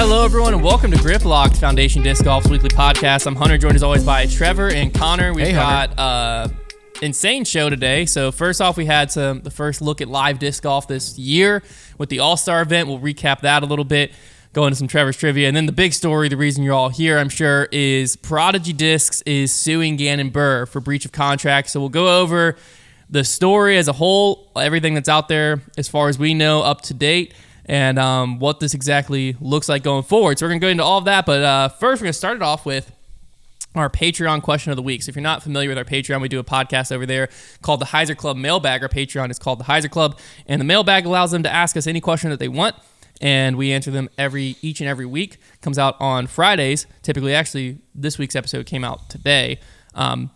Hello, everyone, and welcome to Grip Locked, Foundation Disc Golf's weekly podcast. I'm Hunter, joined as always by Trevor and Konner. We've got insane show today. So first off, we had the first look at live disc golf this year with the All-Star event. We'll recap that a little bit, go into some Trevor's trivia, and then the big story, the reason you're all here, I'm sure, is Prodigy Discs is suing Gannon Buhr for breach of contract. So we'll go over the story as a whole, everything that's out there as far as we know up to date, and what this exactly looks like going forward. So we're going to go into all of that, but first we're going to start it off with our Patreon question of the week. So if you're not familiar with our Patreon, we do a podcast over there called the Heiser Club Mailbag. Our Patreon is called the Heiser Club, and the mailbag allows them to ask us any question that they want, and we answer them each and every week. Comes out on Fridays. Typically, actually, this week's episode came out today. Long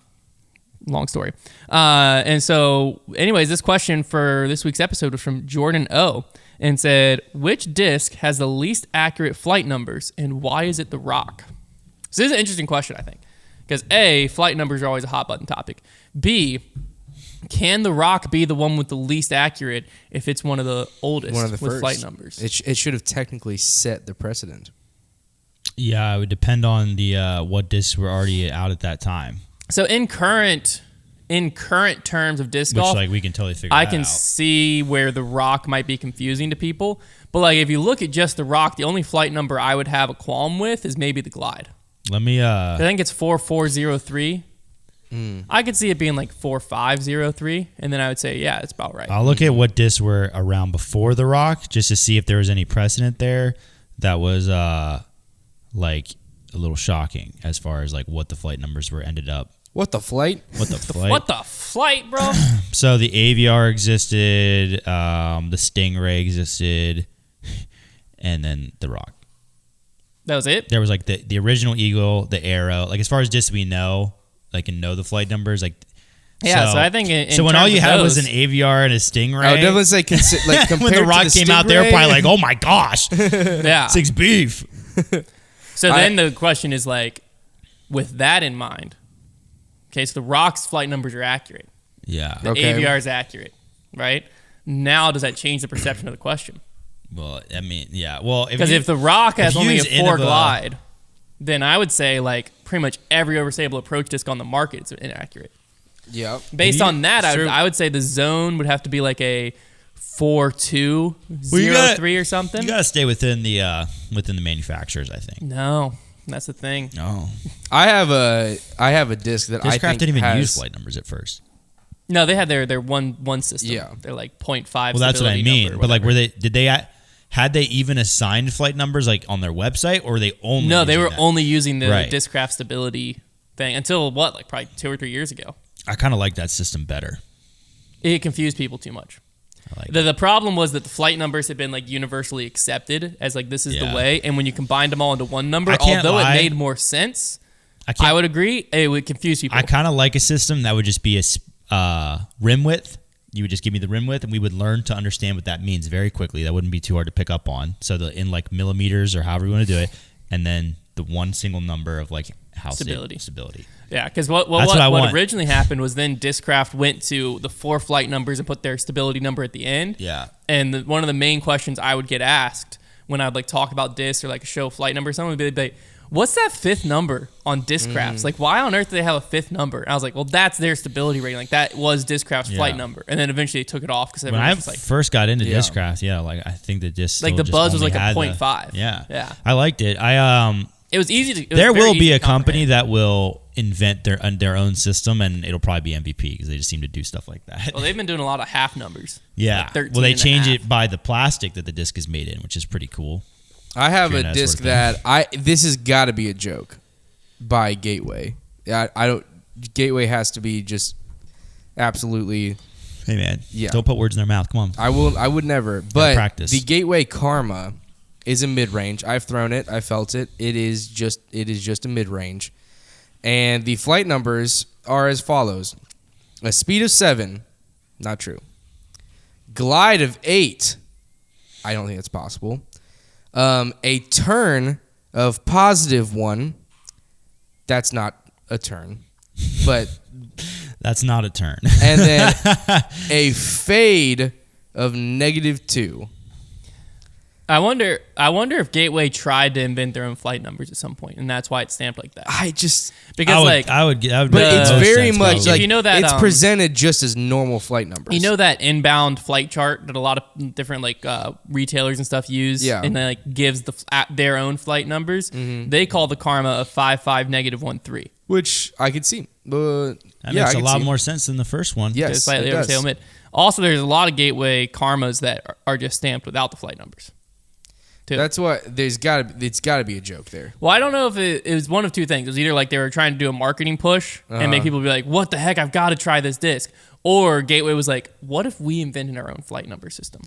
story. And so, anyways, this question for this week's episode was from Jordan O. and said, which disc has the least accurate flight numbers, and why is it the Rock? So this is an interesting question, I think, because A, flight numbers are always a hot button topic. B, can the Rock be the one with the least accurate if it's one of the oldest with first flight numbers? It should have technically set the precedent. Yeah, it would depend on the what discs were already out at that time. So in current terms of disc golf, we can totally figure I that can out. see where the Rock might be confusing to people. But like if you look at just the Rock, the only flight number I would have a qualm with is maybe the Glide. Let me I think it's 4403. I could see it being like 4503, and then I would say, yeah, it's about right. I'll look at what discs were around before the Rock just to see if there was any precedent there that was like a little shocking as far as like what the flight numbers were ended up. What the flight? What the flight? What the flight, bro? So the Aviar existed, the Stingray existed, and then the Rock. That was it? There was like the original Eagle, the Arrow. Like as far as discs we know, like and know the flight numbers, like yeah. So I think so when all you had was an Aviar and a Stingray. I would definitely say like compared when the Rock came out, they were probably like, "Oh my gosh, yeah, 6 beef." So then the question is like, with that in mind, okay, so the Rock's flight numbers are accurate. Yeah. The Aviar is accurate, right? Now does that change the perception of the question? Well, I mean, yeah. Well, because if the Rock has only a 4 glide, then I would say like pretty much every overstable approach disc on the market is inaccurate. Yeah. Based on that, I would say the Zone would have to be like a 4203 or something. You gotta stay within the manufacturers, I think. No, that's the thing. No, I have a disc that I think didn't even has, use flight numbers at first. No, they had their one system. Yeah, they're like 0.5. Well, that's what I mean. But like, had they even assigned flight numbers like on their website, or were they only? No, they were only using the right. Discraft stability thing until like probably 2 or 3 years ago. I kind of like that system better. It confused people too much. Like the problem was that the flight numbers had been like universally accepted as like this is the way, and when you combined them all into one number, although it made more sense, I would agree it would confuse people. I kind of like a system that would just be a rim width. You would just give me the rim width, and we would learn to understand what that means very quickly. That wouldn't be too hard to pick up on. So in like millimeters or however you want to do it, and then the one single number of like how stability. Yeah, because what originally happened was then Discraft went to the 4 flight numbers and put their stability number at the end. Yeah. And one of the main questions I would get asked when I'd like talk about disc or like show flight number, someone would be like, what's that 5th number on Discraft's? Like, why on earth do they have a 5th number? And I was like, well, that's their stability rating. Like, that was Discraft's flight number. And then eventually they took it off because when I like, first got into Discraft, like I think the disc like the buzz was like a 0.5. Yeah. I liked it. It was easy to. There will be a company that will invent their own system, and it'll probably be MVP because they just seem to do stuff like that. Well, they've been doing a lot of half numbers. Yeah. Like well, they change it by the plastic that the disc is made in, which is pretty cool. I have a disc this has got to be a joke by Gateway. I don't. Gateway has to be just absolutely. Hey man, don't put words in their mouth. Come on. I would never. But practice. The Gateway Karma is a mid-range. I've thrown it. I felt it. It is just a mid-range. And the flight numbers are as follows. A speed of 7. Not true. Glide of 8. I don't think that's possible. A turn of positive 1. That's not a turn. But that's not a turn. And then a fade of -2. I wonder if Gateway tried to invent their own flight numbers at some point, and that's why it's stamped like that. I would but it's very much like, you know, that it's presented just as normal flight numbers. You know that inbound flight chart that a lot of different retailers and stuff use, and then gives their own flight numbers. Mm-hmm. They call the karma of 55-13, which I could see. That makes a lot more sense than the first one. Yes, slightly overtail mid. Also, there's a lot of Gateway karmas that are just stamped without the flight numbers. Too. That's what it's got to be a joke there. Well, I don't know if it was one of two things. It was either like they were trying to do a marketing push and make people be like, "What the heck? I've got to try this disc," or Gateway was like, "What if we invented our own flight number system?"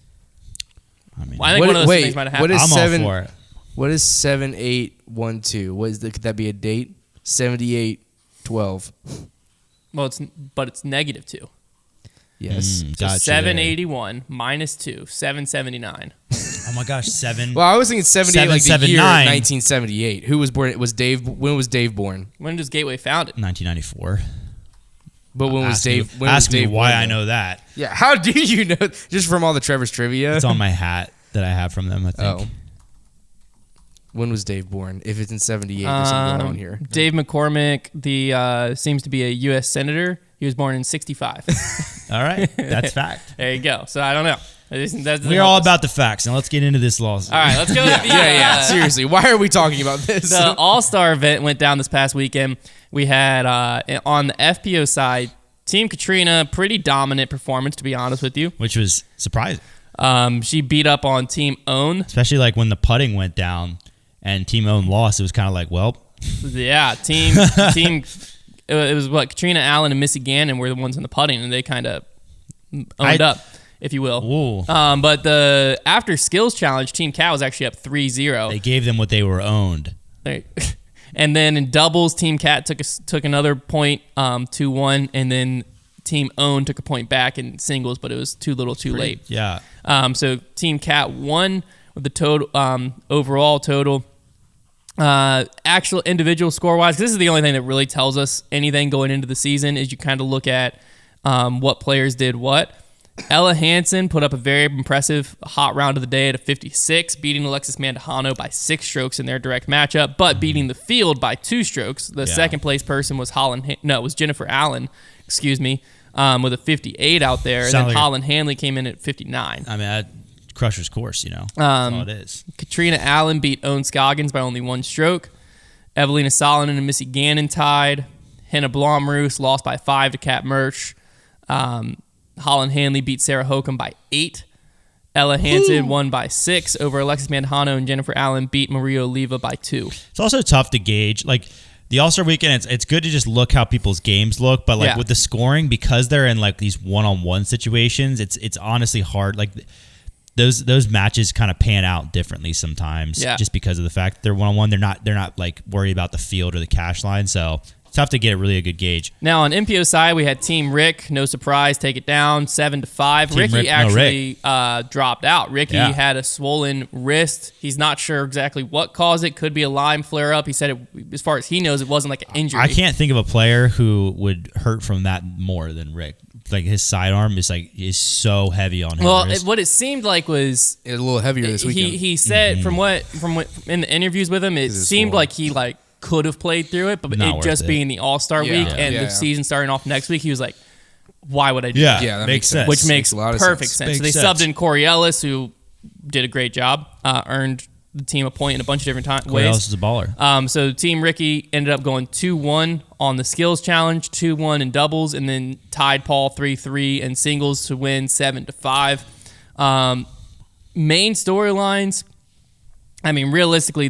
I think one of those things might have happened. I'm all for it. What is 7812? Could that be a date? 7812. Well, it's -2. Yes. So 781 minus 2, 779. Oh my gosh, 7. Well, I was thinking 78 like the year 1978. Who was born? Was Dave? When was Dave born? When was Gateway founded? 1994. But when was Dave? Ask me why I know that. Yeah, how do you know? Just from all the Trevor's trivia? It's on my hat that I have from them, I think. Oh. When was Dave born? If it's in 78, there's something going on here. Dave McCormick, seems to be a U.S. Senator. He was born in 65. All right. That's fact. There you go. So I don't know. We're all about the facts. Now let's get into this lawsuit. All right. Let's go. Seriously. Why are we talking about this? The All-Star event went down this past weekend. We had, on the FPO side, Team Katrina, pretty dominant performance, to be honest with you. Which was surprising. She beat up on Team Own. Especially like when the putting went down and Team Own lost. It was kind of like, well. Yeah. Team. It was Katrina Allen and Missy Gannon were the ones in the putting, and they kind of owned up, if you will. But the after skills challenge, Team Cat was actually up 3-0. They gave them what they were owned. And then in doubles, Team Cat took another point, 2-1, and then Team Own took a point back in singles, but it was too little, too late. Yeah. So Team Cat won with the total overall total. Actual individual score wise, this is the only thing that really tells us anything going into the season, is you kind of look at what players did what. Ella Hansen put up a very impressive hot round of the day at a 56, beating Alexis Mandujano by 6 strokes in their direct matchup, but beating the field by 2 strokes. The second place person was Jennifer Allen, with a 58 out there, and then Holland Hanley came in at 59. I mean, Crusher's course, That's all it is. Katrina Allen beat Owen Scoggins by only 1 stroke. Evelina Salonen and Missy Gannon tied. Hannah Blomroos lost by 5 to Kat Murch. Holland Hanley beat Sarah Hokum by 8. Ella Hansen won by 6 over Alexis Mandujano, and Jennifer Allen beat Maria Oliva by 2. It's also tough to gauge. Like, the All-Star Weekend, it's good to just look how people's games look, but with the scoring, because they're in like these one-on-one situations, it's honestly hard. Like, those matches kind of pan out differently sometimes, just because of the fact that they're one-on-one. They're not like worried about the field or the cash line, so it's tough to get a good gauge. Now on MPO side, we had Team Rick, no surprise, take it down 7-5. Ricky actually dropped out. Ricky had a swollen wrist. He's not sure exactly what caused it. Could be a Lyme flare-up. He said, as far as he knows, it wasn't like an injury. I can't think of a player who would hurt from that more than Rick. Like, his sidearm is so heavy on him. Well, what it seemed like was a little heavier this weekend. He said from what in the interviews with him, it seemed like he could have played through it, but it just being the All-Star week and the season starting off next week, he was like, why would I do that? Yeah, that makes sense. Which makes a lot of perfect sense. So they subbed in Corey Ellis, who did a great job, earned the team a point in a bunch of different ways. Corey Ellis is a baller. So Team Ricky ended up going 2-1 on the skills challenge, 2-1 in doubles, and then tied Paul 3-3 in singles to win 7-5. Main storylines, I mean, realistically,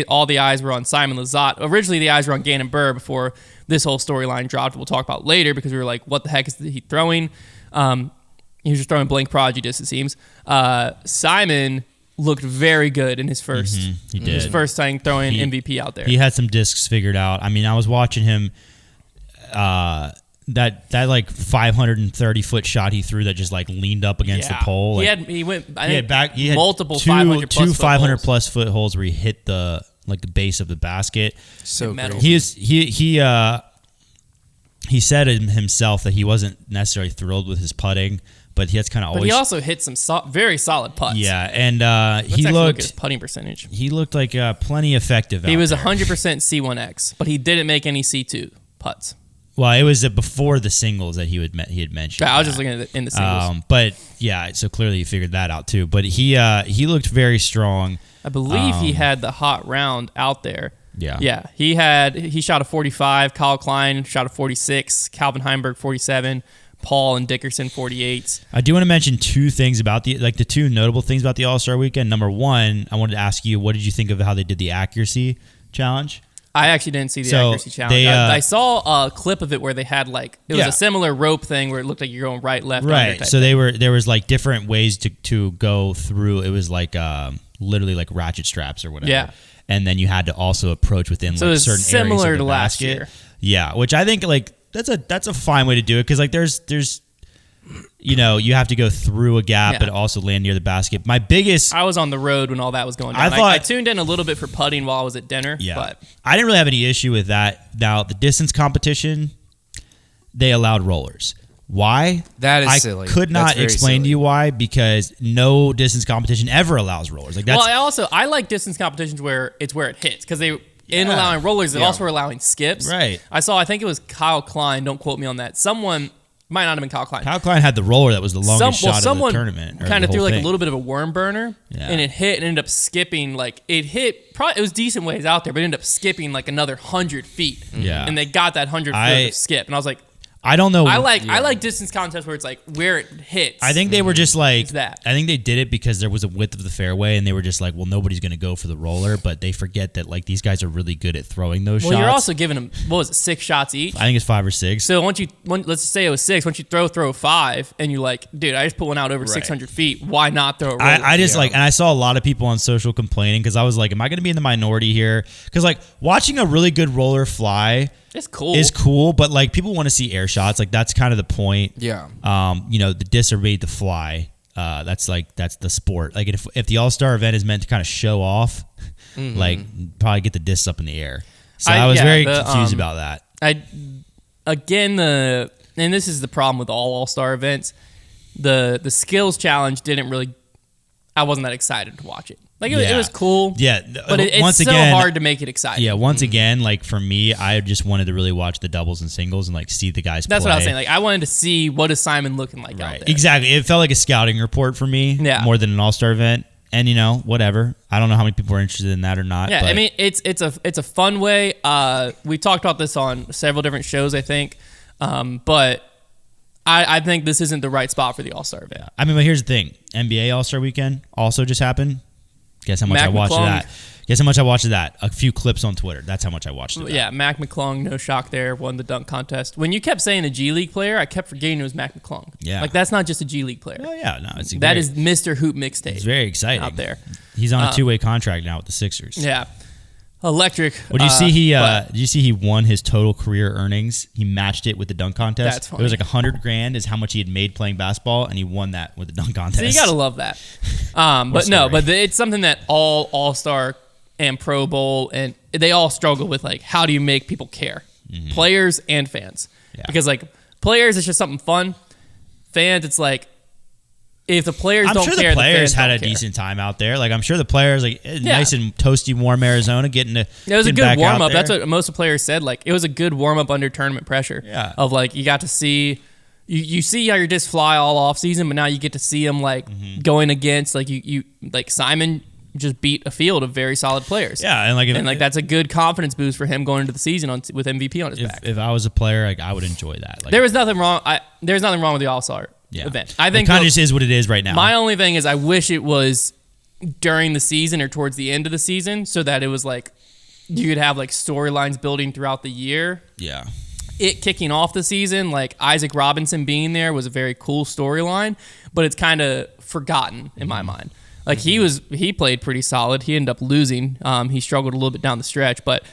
all the eyes were on Simon Lizotte. Originally, the eyes were on Gannon Buhr before this whole storyline dropped. We'll talk about later, because we were like, what the heck is he throwing? He was just throwing blank Prodigy discs, it seems. Simon looked very good in his first his first time throwing MVP out there. He had some discs figured out. I mean, I was watching him, that like 530-foot shot he threw that just like leaned up against the pole. Like, he had multiple 500-plus foot holes where he hit the base of the basket. So great. He he said himself that he wasn't necessarily thrilled with his putting, but that's kind of always. But he also hit some very solid putts. Yeah, and he looked his putting percentage. He looked like plenty effective. He was 100% C1X, but he didn't make any C2 putts. Well, it was before the singles that he had mentioned. Yeah, I was just looking at in the singles. But yeah, so clearly you figured that out too. But he looked very strong. I believe he had the hot round out there. Yeah. Yeah. He shot a 45. Kyle Klein shot a 46. Calvin Heimberg 47. Paul and Dickerson 48s. I do want to mention two things about the two notable things about the All-Star Weekend. Number one, I wanted to ask you, what did you think of how they did the accuracy challenge? I actually didn't see the accuracy challenge. I saw a clip of it where they had it was a similar rope thing where it looked like you're going right, left, right. So there was different ways to go through. It was literally like ratchet straps or whatever. Yeah. And then you had to also approach within certain areas of the similar to last basket. year. Yeah, which I think that's a fine way to do it because there's you have to go through a gap but also land near the basket. I was on the road when all that was going down. I tuned in a little bit for putting while I was at dinner. Yeah, but I didn't really have any issue with that. Now the distance competition, they allowed rollers. Why? That is silly. I could not explain to you why, because no distance competition ever allows rollers. I like distance competitions where it hits because they. In allowing rollers, they also were allowing skips. Right. I think it was Kyle Klein. Don't quote me on that. Someone might not have been Kyle Klein. Kyle Klein had the roller that was the longest shot of the tournament. Kind of threw a little bit of a worm burner, and it hit and ended up skipping. It was decent ways out there, but it ended up skipping another 100 feet. Yeah. And they got that 100 foot of skip, and I was like, I don't know. I like distance contests where it's where it hits. I think they were just that. I think they did it because there was a width of the fairway, and they were just well, nobody's going to go for the roller, but they forget that these guys are really good at throwing those shots. Well, you're also giving them 6 shots each. I think it's 5 or 6. So let's just say it was 6. Once you throw 5, and you're dude, I just put one out over 600 feet. Why not throw a roller? I just and I saw a lot of people on social complaining because I was am I going to be in the minority here? Because watching a really good roller fly. It's cool. Is cool, but people want to see air shots. That's kind of the point. Yeah. The discs are made to fly. That's the sport. If the All-Star event is meant to kind of show off, probably get the discs up in the air. So I was very confused about that. And this is the problem with all-Star events. The skills challenge didn't really. I wasn't that excited to watch it. It was cool. Yeah. But it's so hard to make it exciting. Yeah. Once again, for me, I just wanted to really watch the doubles and singles and see the guys play. That's what I was saying. I wanted to see what is Simon looking like out there. Exactly. It felt like a scouting report for me more than an all-star event. And whatever. I don't know how many people are interested in that or not. Yeah, but. I mean, it's a fun way. We talked about this on several different shows, I think. But I think this isn't the right spot for the All-Star event. Yeah. I mean, but here's the thing. NBA All-Star Weekend also just happened. Guess how much I watched that. Guess how much I watched that. A few clips on Twitter. That's how much I watched it. Yeah, Mac McClung, no shock there, won the dunk contest. When you kept saying a G League player, I kept forgetting it was Mac McClung. Yeah. That's not just a G League player. Oh, yeah. No, that is Mr. Hoop Mixtape. It's very exciting. Out there. He's on a 2-way contract now with the Sixers. Yeah. Electric. Well, did you see he won his total career earnings? He matched it with the dunk contest. That's funny. It was $100,000 is how much he had made playing basketball, and he won that with the dunk contest. So you gotta love that. But it's something that all-star and Pro Bowl and they all struggle with. How do you make people care? Mm-hmm. Players and fans. Yeah. Because players, it's just something fun. Fans, it's if the players don't care, I'm sure the players had a decent time out there. I'm sure the players nice and toasty, warm Arizona, getting to. It was a good warm up. That's what most of the players said. It was a good warm up under tournament pressure. Yeah. Of you got to see, you see how your discs fly all off season, but now you get to see them going against you Simon just beat a field of very solid players. Yeah, and that's a good confidence boost for him going into the season with MVP on his back. If I was a player, I would enjoy that. There was nothing wrong. There's nothing wrong with the All-Star event. I think it kind of just is what it is right now. My only thing is I wish it was during the season or towards the end of the season so that it was you could have storylines building throughout the year. Yeah. It kicking off the season, Isaac Robinson being there was a very cool storyline, but it's kind of forgotten in my mind. He played pretty solid. He ended up losing. He struggled a little bit down the stretch, but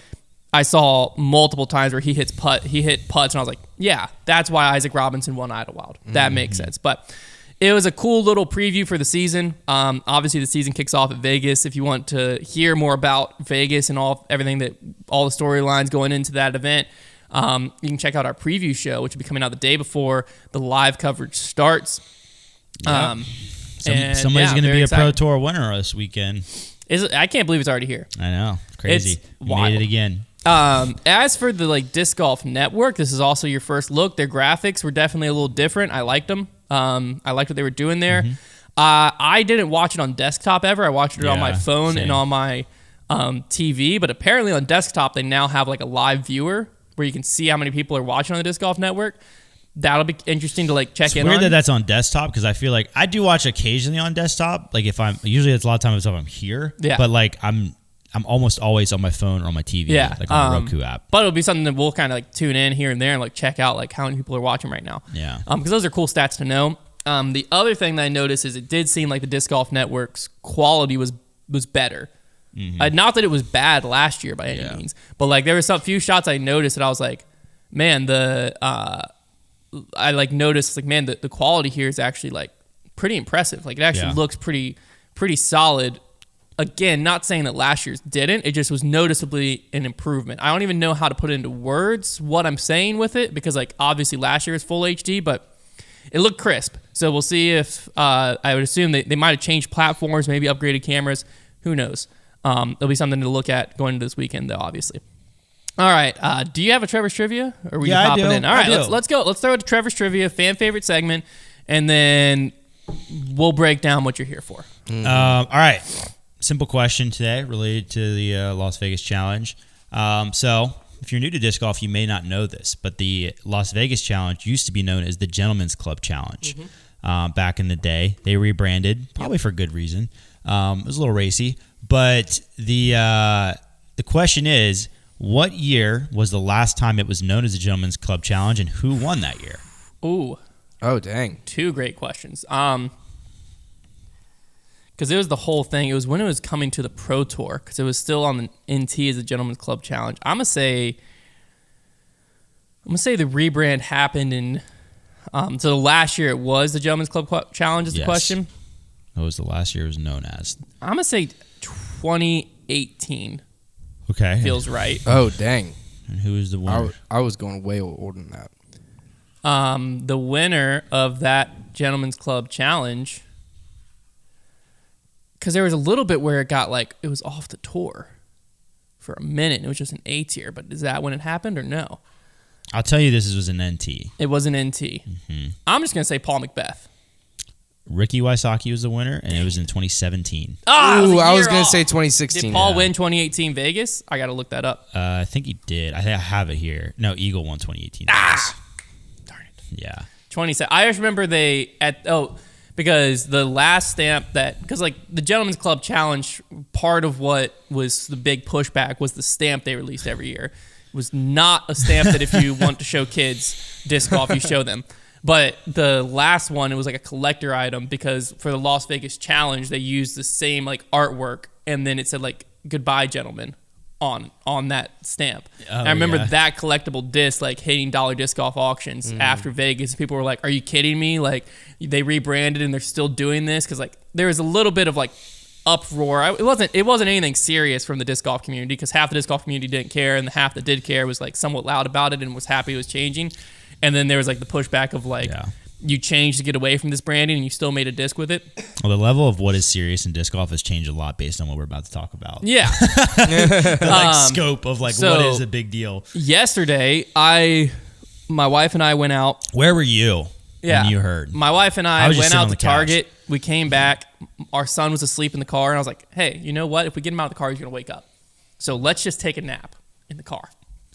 I saw multiple times where he hit putts, and I was like, yeah, that's why Isaac Robinson won Idlewild. That makes sense. But it was a cool little preview for the season. Obviously, the season kicks off at Vegas. If you want to hear more about Vegas and all the storylines going into that event, You can check out our preview show, which will be coming out the day before the live coverage starts. Yeah. Somebody's going to be a Pro Tour winner this weekend. I can't believe it's already here. I know. It's crazy. It's made it again. As for the Disc Golf Network, this is also your first look. Their graphics were definitely a little different. I liked them. I liked what they were doing there. Mm-hmm. I didn't watch it on desktop ever. I watched it on my phone and on my TV. But apparently on desktop, they now have a live viewer where you can see how many people are watching on the Disc Golf Network. That'll be interesting to check in on. It's weird that that's on desktop because I feel like I do watch occasionally on desktop. If I'm usually it's a lot of times if I'm here. Yeah. But I'm almost always on my phone or on my TV. Yeah. On the Roku app. But it'll be something that we'll kind of tune in here and there and check out how many people are watching right now. Yeah. Because those are cool stats to know. The other thing that I noticed is it did seem like the Disc Golf Network's quality was better. Mm-hmm. Not that it was bad last year by any means, but there were some few shots I noticed that I was like, man, I noticed man, the quality here is actually pretty impressive. It actually looks pretty solid. Again, not saying that last year's didn't. It just was noticeably an improvement. I don't even know how to put it into words what I'm saying with it because obviously last year was full HD, but it looked crisp. So we'll see if I would assume they might have changed platforms, maybe upgraded cameras. Who knows? There'll be something to look at going into this weekend, though, obviously. All right. Do you have a Trevor's Trivia? Or were you hopping in? All right, let's go. Let's throw it to Trevor's Trivia, fan favorite segment, and then we'll break down what you're here for. Mm-hmm. All right. Simple question today related to the Las Vegas Challenge. So if you're new to disc golf, you may not know this, but the Las Vegas Challenge used to be known as the Gentleman's Club Challenge. Back in the day. They rebranded, probably for good reason. It was a little racy. But the question is, what year was the last time it was known as the Gentleman's Club Challenge, and who won that year? Ooh. Oh, dang. Two great questions. Because it was the whole thing. It was when it was coming to the Pro Tour, because it was still on the NT as a Gentleman's Club Challenge. I'm gonna say the rebrand happened in. So the last year it was the Gentleman's Club Challenge is the question. That was the last year it was known as. I'm gonna say 2018. Okay. Feels right. Oh, dang. And who is the winner? I was going way older than that. The winner of that Gentleman's Club Challenge, because there was a little bit where it got it was off the tour for a minute. And it was just an A tier, but is that when it happened or no? I'll tell you this was an NT. It was an NT. Mm-hmm. I'm just going to say Paul Macbeth. Ricky Wysocki was the winner, and it was in 2017. Ooh, I was going to say 2016. Did Paul win 2018 Vegas? I got to look that up. I think he did. I have it here. No, Eagle won 2018 Vegas. Darn it. Yeah. 27. I just remember because the last stamp because the Gentleman's Club Challenge, part of what was the big pushback was the stamp they released every year. It was not a stamp that if you want to show kids disc golf, you show them. But the last one, it was a collector item because for the Las Vegas Challenge, they used the same artwork, and then it said "Goodbye, gentlemen" on that stamp. Oh, and I remember that collectible disc hitting dollar disc golf auctions after Vegas. People were like, "Are you kidding me?" They rebranded and they're still doing this because there was a little bit of uproar. It wasn't anything serious from the disc golf community because half the disc golf community didn't care and the half that did care was somewhat loud about it and was happy it was changing. And then there was the pushback of you changed to get away from this branding and you still made a disc with it. Well, the level of what is serious in disc golf has changed a lot based on what we're about to talk about. Yeah. The scope of what is a big deal. Yesterday, my wife and I went out. Where were you when you heard? My wife and I went out to Target. We came back. Our son was asleep in the car. And I was like, hey, you know what? If we get him out of the car, he's going to wake up. So let's just take a nap in the car.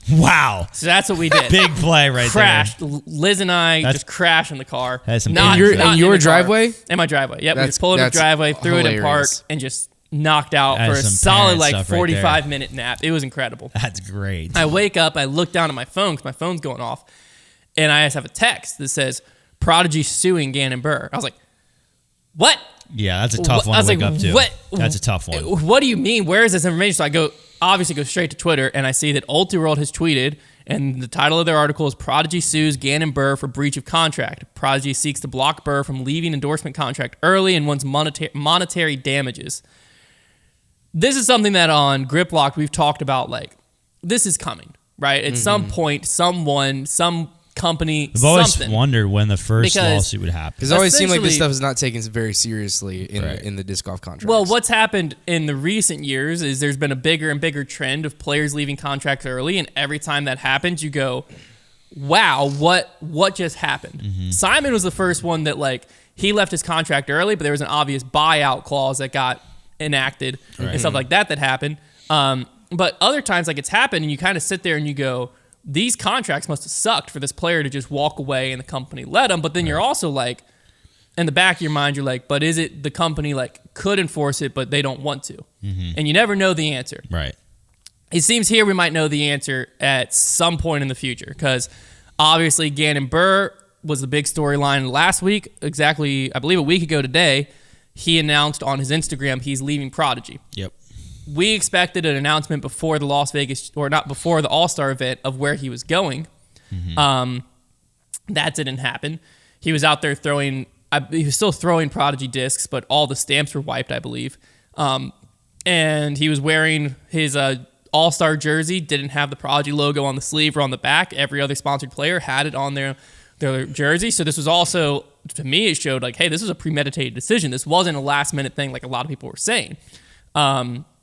Wow. So that's what we did. Big play right crashed. There. Liz and I just crashed in the car. In your driveway? In my driveway. Yep. We just pulled in the driveway, threw it in park, and just knocked out for a solid 45-minute nap. It was incredible. That's great. I wake up, I look down at my phone because my phone's going off, and I just have a text that says, Prodigy suing Gannon Buhr. I was like, what? Yeah, that's a tough one to wake up to. What? That's a tough one. What do you mean? Where is this information? So I obviously go straight to Twitter, and I see that Ultiworld has tweeted, and the title of their article is Prodigy sues Gannon Buhr for breach of contract. Prodigy seeks to block Buhr from leaving endorsement contract early and wants monetary damages. This is something that on Grip Lock we've talked about, this is coming. right? At some point, someone, some company, I've always something. wondered when the first lawsuit would happen. Because it always seemed like this stuff is not taken very seriously in the disc golf contracts. Well, what's happened in the recent years is there's been a bigger and bigger trend of players leaving contracts early, and every time that happens, you go, wow, what just happened? Simon was the first one that, like, he left his contract early, but there was an obvious buyout clause that got enacted and stuff like that happened. But other times, like, it's happened, and you kind of sit there and you go, these contracts must have sucked for this player to just walk away and the company let him. But then you're also like, in the back of your mind, you're like, but is it the company, like, could enforce it, but they don't want to? And you never know the answer. Right. It seems here we might know the answer at some point in the future, because obviously Gannon Buhr was the big storyline last week. Exactly, I believe a week ago today, he announced on his Instagram he's leaving Prodigy. Yep. We expected an announcement before the Las Vegas, or not before the All-Star event, of where he was going. That didn't happen. He was out there throwing, he was still throwing Prodigy discs, but all the stamps were wiped, I believe. And he was wearing his All-Star jersey, didn't have the Prodigy logo on the sleeve or on the back. Every other sponsored player had it on their jersey. So this was also, to me, it showed like, hey, this was a premeditated decision. This wasn't a last-minute thing like a lot of people were saying.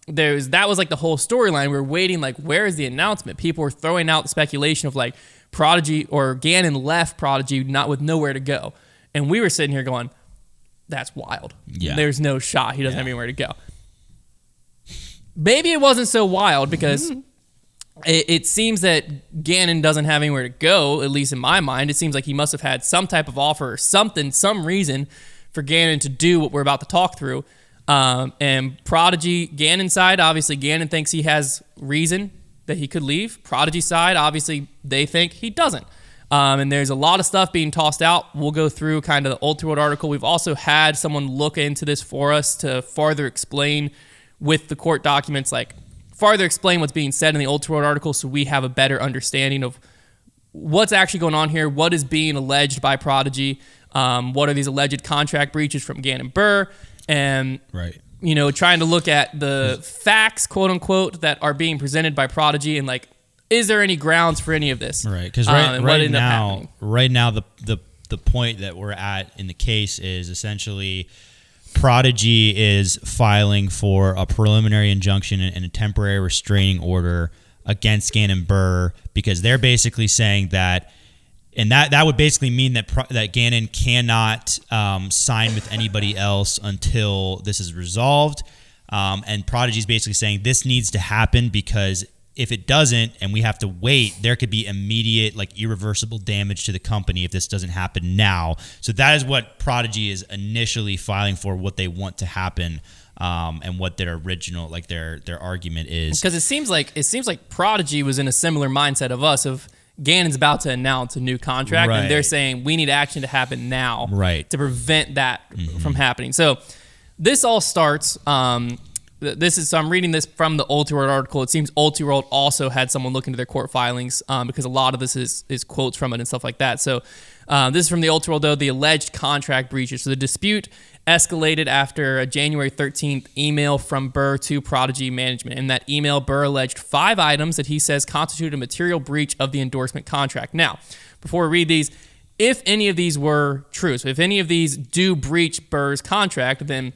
That was like the whole storyline. We were waiting, like, where is the announcement? People were throwing out the speculation of, like, Prodigy or Gannon left Prodigy not with nowhere to go. And we were sitting here going, that's wild. Yeah. There's no shot. He doesn't have anywhere to go. Maybe it wasn't so wild because it seems that Gannon doesn't have anywhere to go, at least in my mind. It seems like he must have had some type of offer or something, some reason for Gannon to do what we're about to talk through. And Prodigy, Gannon's side, obviously Gannon thinks he has reason that he could leave. Prodigy's side, obviously they think he doesn't. And there's a lot of stuff being tossed out. We'll go through kind of the Ultra World article. We've also had someone look into this for us to farther explain with the court documents, like farther explain what's being said in the Ultra World article so we have a better understanding of what's actually going on here, what is being alleged by Prodigy, what are these alleged contract breaches from Gannon Buhr, and you know, trying to look at the facts, quote unquote, that are being presented by Prodigy, and like, is there any grounds for any of this? Right, because right now the point that we're at in the case is essentially Prodigy is filing for a preliminary injunction and a temporary restraining order against Gannon Buhr because they're basically saying that. And that would basically mean that Gannon cannot sign with anybody else until this is resolved. And Prodigy's basically saying this needs to happen because if it doesn't and we have to wait, there could be immediate, like, irreversible damage to the company if this doesn't happen now. So that is what Prodigy is initially filing for, what they want to happen, and what their original, like, their argument is. Because it seems like Prodigy was in a similar mindset of us of Gannon's about to announce a new contract, and they're saying we need action to happen now to prevent that from happening. So this all starts. So I'm reading this from the Ultra World article. It seems Ultra World also had someone look into their court filings because a lot of this is quotes from it and stuff like that. So this is from the Ultra World, though, the alleged contract breaches. So the dispute escalated after a January 13th email from Buhr to Prodigy management. In that email, Buhr alleged 5 items that he says constitute a material breach of the endorsement contract. Now, before we read these, if any of these were true, so if any of these do breach Buhr's contract, then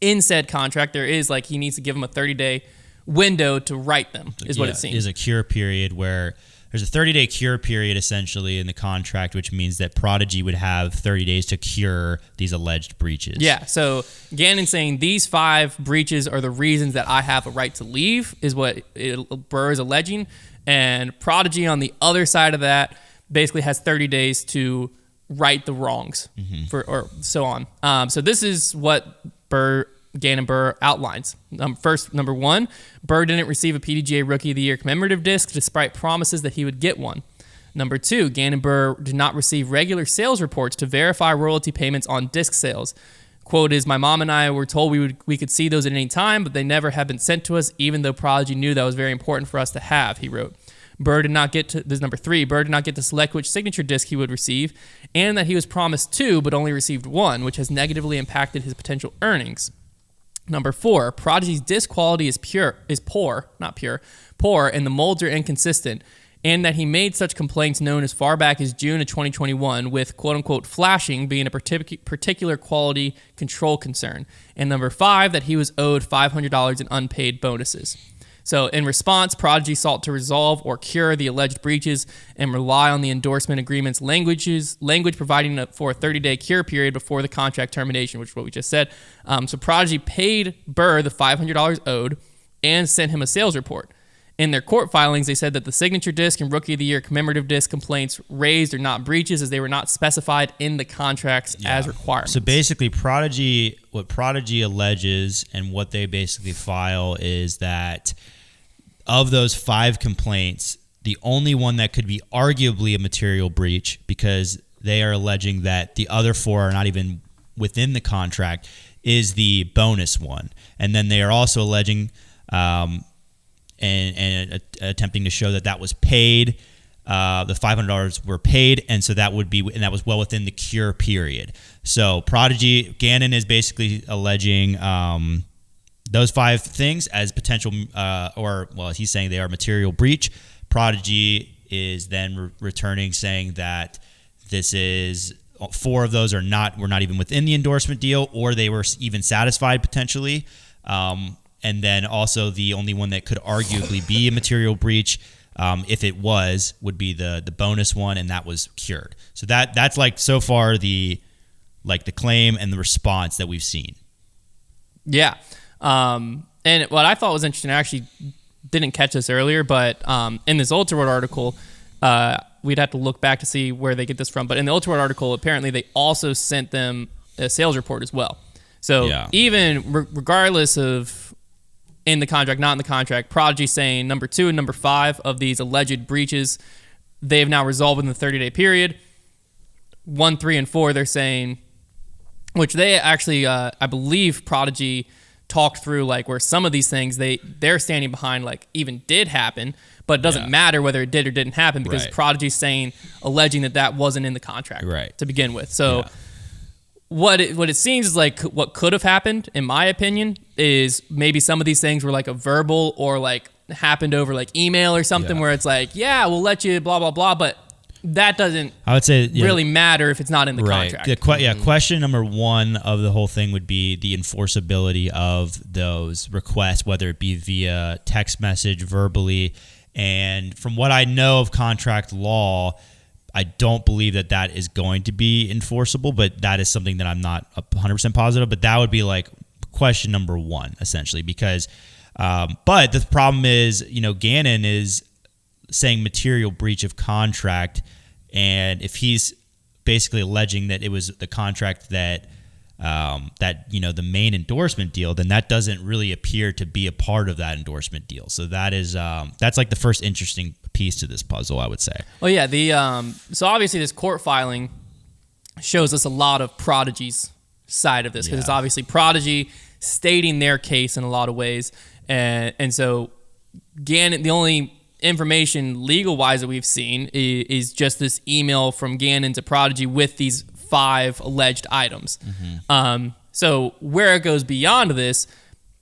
in said contract, there is, like, he needs to give him a 30-day window to write them, is what it seems. Is a cure period where there's a 30-day cure period essentially in the contract, which means that Prodigy would have 30 days to cure these alleged breaches. Yeah, so Gannon's saying these 5 breaches are the reasons that I have a right to leave, is what Buhr is alleging. And Prodigy on the other side of that basically has 30 days to right the wrongs or so on. So this is what Gannon Buhr outlines. First, number 1, Buhr didn't receive a PDGA Rookie of the Year commemorative disc despite promises that he would get one. Number 2, Gannon Buhr did not receive regular sales reports to verify royalty payments on disc sales. Quote is, my mom and I were told we could see those at any time, but they never have been sent to us, even though Prodigy knew that was very important for us to have, he wrote. Buhr did not get to, this is number 3, Buhr did not get to select which signature disc he would receive, and that he was promised 2, but only received 1, which has negatively impacted his potential earnings. Number 4, Prodigy's disc quality is poor, and the molds are inconsistent, and that he made such complaints known as far back as June of 2021, with quote-unquote flashing being a particular quality control concern. And number 5, that he was owed $500 in unpaid bonuses. So in response, Prodigy sought to resolve or cure the alleged breaches and rely on the endorsement agreement's language providing for a 30-day cure period before the contract termination, which is what we just said. So Prodigy paid Buhr the $500 owed and sent him a sales report. In their court filings, they said that the signature disc and Rookie of the Year commemorative disc complaints raised are not breaches, as they were not specified in the contracts as requirements. So basically, what Prodigy alleges and what they basically file is that of those 5 complaints, the only one that could be arguably a material breach, because they are alleging that the other 4 are not even within the contract, is the bonus one. And then they are also alleging and attempting to show that was paid. The $500 were paid, and so that was well within the cure period. So Gannon is basically alleging those 5 things as potential, he's saying they are material breach. Prodigy is then returning, saying that this is 4 of those were not even within the endorsement deal, or they were even satisfied potentially. And then also the only one that could arguably be a material breach, if it would be the bonus one, and that was cured. So that's like so far the claim and the response that we've seen. Yeah. And what I thought was interesting, I actually didn't catch this earlier, but in this Ultra article, we'd have to look back to see where they get this from. But in the Ultra article, apparently they also sent them a sales report as well. So even regardless of in the contract, not in the contract, Prodigy saying number 2 and number 5 of these alleged breaches, they have now resolved in the 30-day period. 1, 3, and 4, they're saying, which they actually, I believe Prodigy talked through, like, where some of these things they're standing behind, like, even did happen, but it doesn't matter whether it did or didn't happen, because Prodigy's alleging that wasn't in the contract to begin with. So what it seems is like what could have happened, in my opinion, is maybe some of these things were like a verbal or like happened over like email or something where it's like, we'll let you blah, blah, blah, but that doesn't really matter if it's not in the contract. Question number 1 of the whole thing would be the enforceability of those requests, whether it be via text message, verbally. And from what I know of contract law, I don't believe that is going to be enforceable, but that is something that I'm not 100% positive. But that would be like question number 1, essentially, because but the problem is, Gannon is saying material breach of contract, and if he's basically alleging that it was the contract that the main endorsement deal, then that doesn't really appear to be a part of that endorsement deal. So that's like the first interesting piece to this puzzle, I would say. Well, yeah, so obviously this court filing shows us a lot of Prodigy's side of this, because it's obviously Prodigy stating their case in a lot of ways, and so Gannon, the only information legal-wise that we've seen is just this email from Gannon to Prodigy with these 5 alleged items. So where it goes beyond this,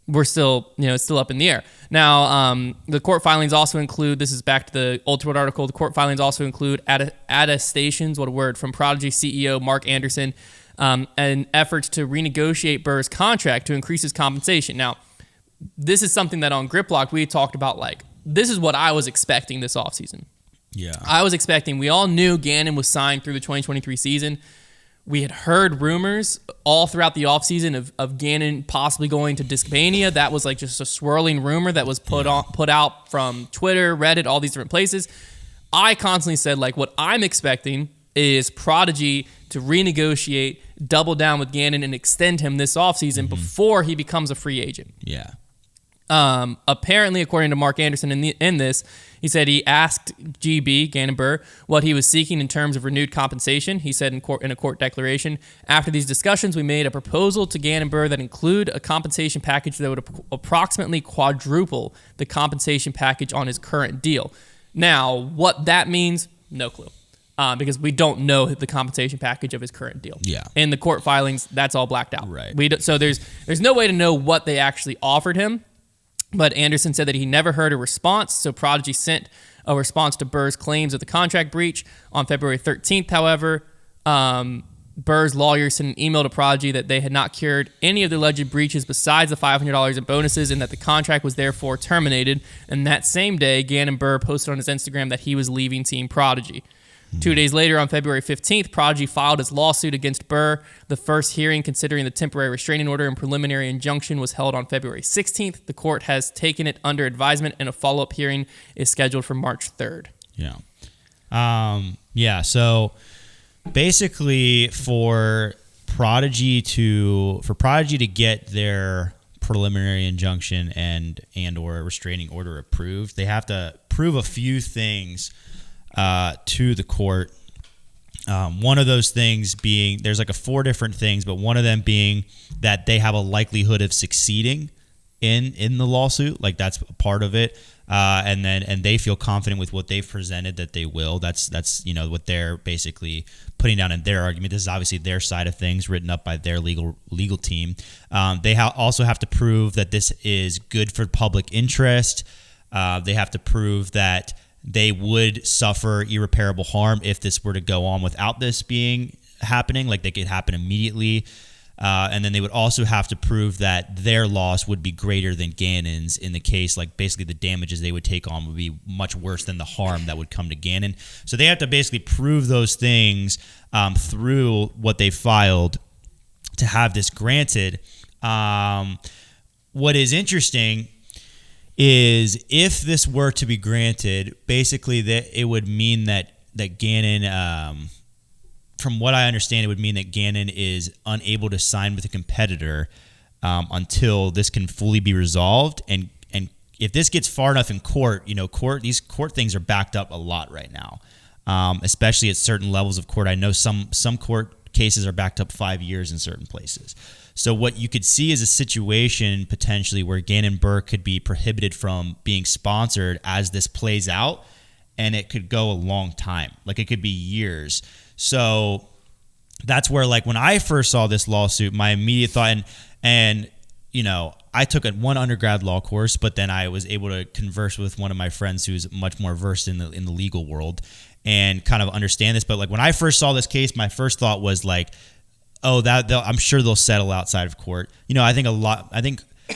we're still, it's still up in the air. Now, the court filings also include, this is back to the Ultra article, the court filings also include attestations, what a word, from Prodigy CEO Mark Anderson, and efforts to renegotiate Buhr's contract to increase his compensation. Now, this is something that on Grip Lock we talked about, like, this is what I was expecting this offseason. I was expecting, we all knew Gannon was signed through the 2023 season. We had heard rumors all throughout the offseason of Gannon possibly going to Discmania. That was like just a swirling rumor that was put out from Twitter, Reddit, all these different places. I constantly said, like, what I'm expecting is Prodigy to renegotiate, double down with Gannon, and extend him this offseason before he becomes a free agent. Apparently, according to Mark Anderson in this, he said he asked GB, Gannon Buhr, what he was seeking in terms of renewed compensation. He said in a court declaration, after these discussions, we made a proposal to Gannon Buhr that include a compensation package that would approximately quadruple the compensation package on his current deal. Now, what that means, no clue. because we don't know the compensation package of his current deal. Yeah. In the court filings, that's all blacked out. Right. So there's no way to know what they actually offered him. But Anderson said that he never heard a response, so Prodigy sent a response to Buhr's claims of the contract breach on February 13th. However, Buhr's lawyer sent an email to Prodigy that they had not cured any of the alleged breaches besides the $500 in bonuses and that the contract was therefore terminated. And that same day, Gannon Buhr posted on his Instagram that he was leaving Team Prodigy. 2 days later, on February 15th, Prodigy filed his lawsuit against Buhr. The first hearing considering the temporary restraining order and preliminary injunction was held on February 16th. The court has taken it under advisement, and a follow-up hearing is scheduled for March 3rd. Yeah. So basically, for Prodigy to get their preliminary injunction and or restraining order approved, they have to prove a few things to the court. One of those things being, there's like 4 different things, but one of them being that they have a likelihood of succeeding in the lawsuit. Like, that's a part of it. And they feel confident with what they've presented that they will. That's what they're basically putting down in their argument. This is obviously their side of things, written up by their legal team. They also have to prove that this is good for public interest. They have to prove that they would suffer irreparable harm if this were to go on without this happening. Like, they could happen immediately. And then they would also have to prove that their loss would be greater than Gannon's in the case. Like, basically the damages they would take on would be much worse than the harm that would come to Gannon. So they have to basically prove those things through what they filed to have this granted. What is interesting is if this were to be granted, basically that it would mean that Gannon, from what I understand, it would mean that Gannon is unable to sign with a competitor until this can fully be resolved. And if this gets far enough in court, these court things are backed up a lot right now, especially at certain levels of court. I know some court cases are backed up 5 years in certain places. So what you could see is a situation potentially where Gannon Buhr could be prohibited from being sponsored as this plays out, and it could go a long time. Like, it could be years. So that's where, like, when I first saw this lawsuit, my immediate thought, and I took one undergrad law course, but then I was able to converse with one of my friends who's much more versed in the legal world and kind of understand this. But like, when I first saw this case, my first thought was like, oh, I'm sure they'll settle outside of court. I think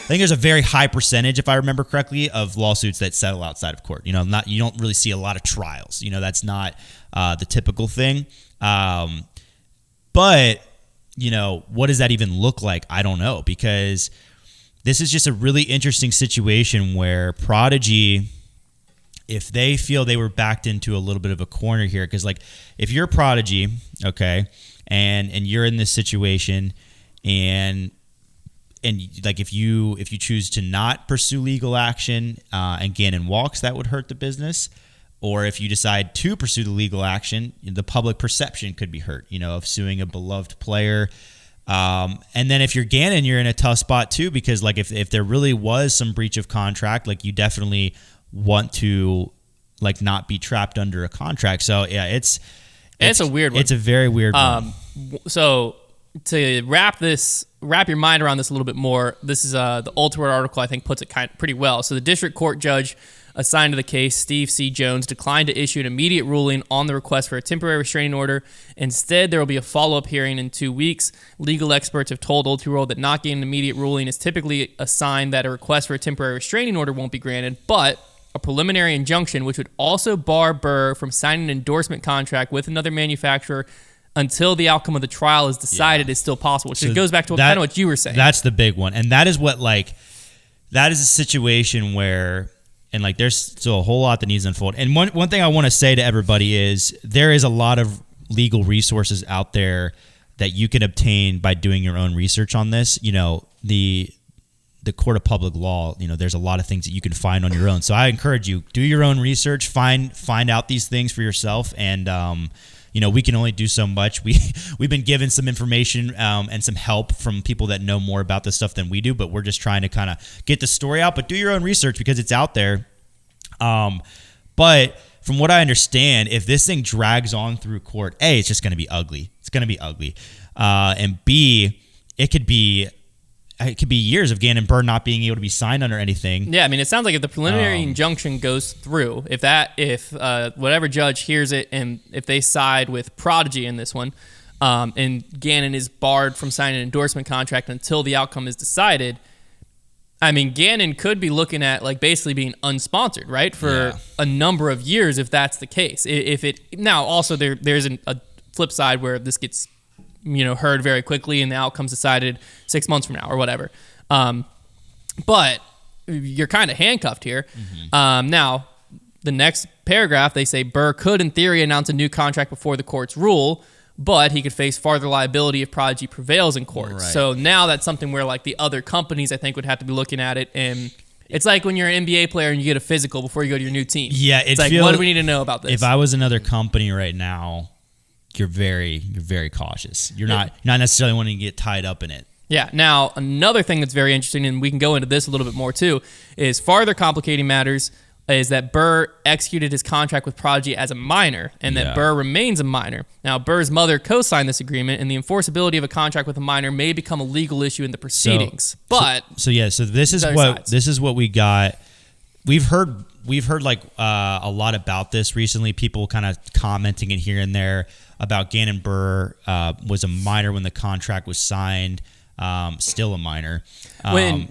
there's a very high percentage, if I remember correctly, of lawsuits that settle outside of court. You don't really see a lot of trials. That's not the typical thing. But what does that even look like? I don't know, because this is just a really interesting situation where Prodigy, if they feel they were backed into a little bit of a corner here, because like, if you're Prodigy, okay, and you're in this situation, and like, if you choose to not pursue legal action and Gannon walks, that would hurt the business. Or if you decide to pursue the legal action, the public perception could be hurt, of suing a beloved player. And then if you're Gannon, you're in a tough spot too, because like, if there really was some breach of contract, like, you definitely want to like not be trapped under a contract. So yeah, it's a weird one. It's a very weird one. So to wrap your mind around this a little bit more, this is the Ultimate article, I think, puts it pretty well. So the district court judge assigned to the case, Steve C. Jones, declined to issue an immediate ruling on the request for a temporary restraining order. Instead, there will be a follow-up hearing in 2 weeks. Legal experts have told Ultimate that not getting an immediate ruling is typically a sign that a request for a temporary restraining order won't be granted, but a preliminary injunction, which would also bar Buhr from signing an endorsement contract with another manufacturer until the outcome of the trial is decided, is still possible, which goes back to kind of what you were saying. That's the big one. And that is that is a situation where, and like, there's still a whole lot that needs to unfold. And one thing I want to say to everybody is there is a lot of legal resources out there that you can obtain by doing your own research on this. The court of public law, there's a lot of things that you can find on your own. So I encourage you, do your own research, find out these things for yourself. And, we can only do so much. We've been given some information and some help from people that know more about this stuff than we do, but we're just trying to kind of get the story out. But do your own research because it's out there. But from what I understand, if this thing drags on through court, A, it's just going to be ugly. It's going to be ugly. And B, it could be years of Gannon Buhr not being able to be signed under anything. Yeah, I mean, it sounds like if the preliminary injunction goes through, if whatever judge hears it, and if they side with Prodigy in this one, and Gannon is barred from signing an endorsement contract until the outcome is decided, I mean, Gannon could be looking at like basically being unsponsored, right, for a number of years if that's the case. Now also there's a flip side where this gets heard very quickly and the outcome's decided 6 months from now or whatever. But you're kind of handcuffed here. Mm-hmm. Now, the next paragraph, they say Buhr could, in theory, announce a new contract before the courts rule, but he could face farther liability if Prodigy prevails in court. Right. So now that's something where like the other companies, I think, would have to be looking at it. And it's like when you're an NBA player and you get a physical before you go to your new team. Yeah, it's like, what do we need to know about this? If I was another company right now, you're very cautious. You're not necessarily wanting to get tied up in it. Yeah. Now, another thing that's very interesting, and we can go into this a little bit more too, is farther complicating matters is that Buhr executed his contract with Prodigy as a minor, and that Buhr remains a minor. Now, Burr's mother co-signed this agreement, and the enforceability of a contract with a minor may become a legal issue in the proceedings. So this is what we got. We've heard like a lot about this recently. People kind of commenting in here and there about Gannon Buhr was a minor when the contract was signed, still a minor. When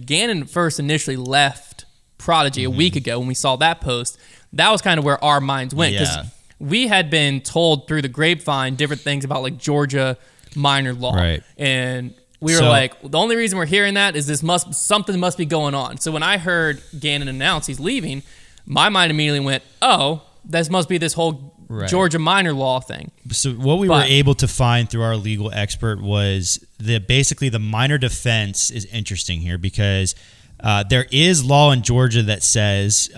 Gannon first initially left Prodigy a week ago, when we saw that post, that was kind of where our minds went, because we had been told through the grapevine different things about like Georgia minor law, right? And we were like, the only reason we're hearing that is something must be going on. So when I heard Gannon announce he's leaving, my mind immediately went, oh, this must be this whole Georgia minor law thing. So what we were able to find through our legal expert was that basically the minor defense is interesting here, because there is law in Georgia that says,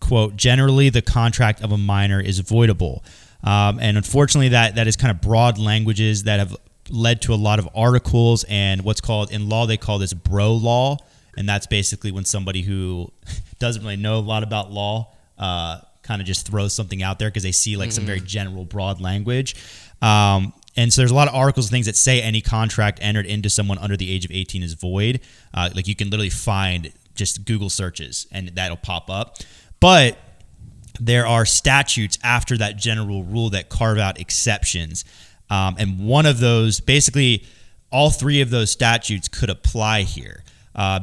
quote, generally the contract of a minor is voidable. And unfortunately that is kind of broad languages that have led to a lot of articles and what's called in law, they call this bro law. And that's basically when somebody who doesn't really know a lot about law kind of just throws something out there because they see like some very general broad language. And so there's a lot of articles and things that say any contract entered into someone under the age of 18 is void. Like you can literally find just Google searches and that'll pop up. But there are statutes after that general rule that carve out exceptions. And one of those, basically all three of those statutes could apply here,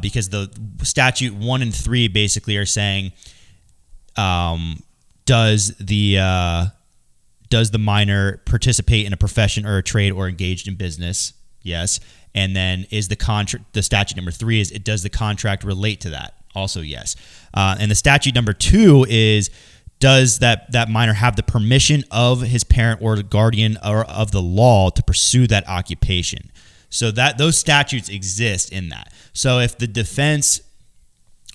because the statute 1 and 3 basically are saying, does the minor participate in a profession or a trade or engaged in business? Yes. And then is the statute number 3 is, does the contract relate to that? Also yes. And the statute number 2 is, does that minor have the permission of his parent or guardian or of the law to pursue that occupation? So that those statutes exist in that. So if the defense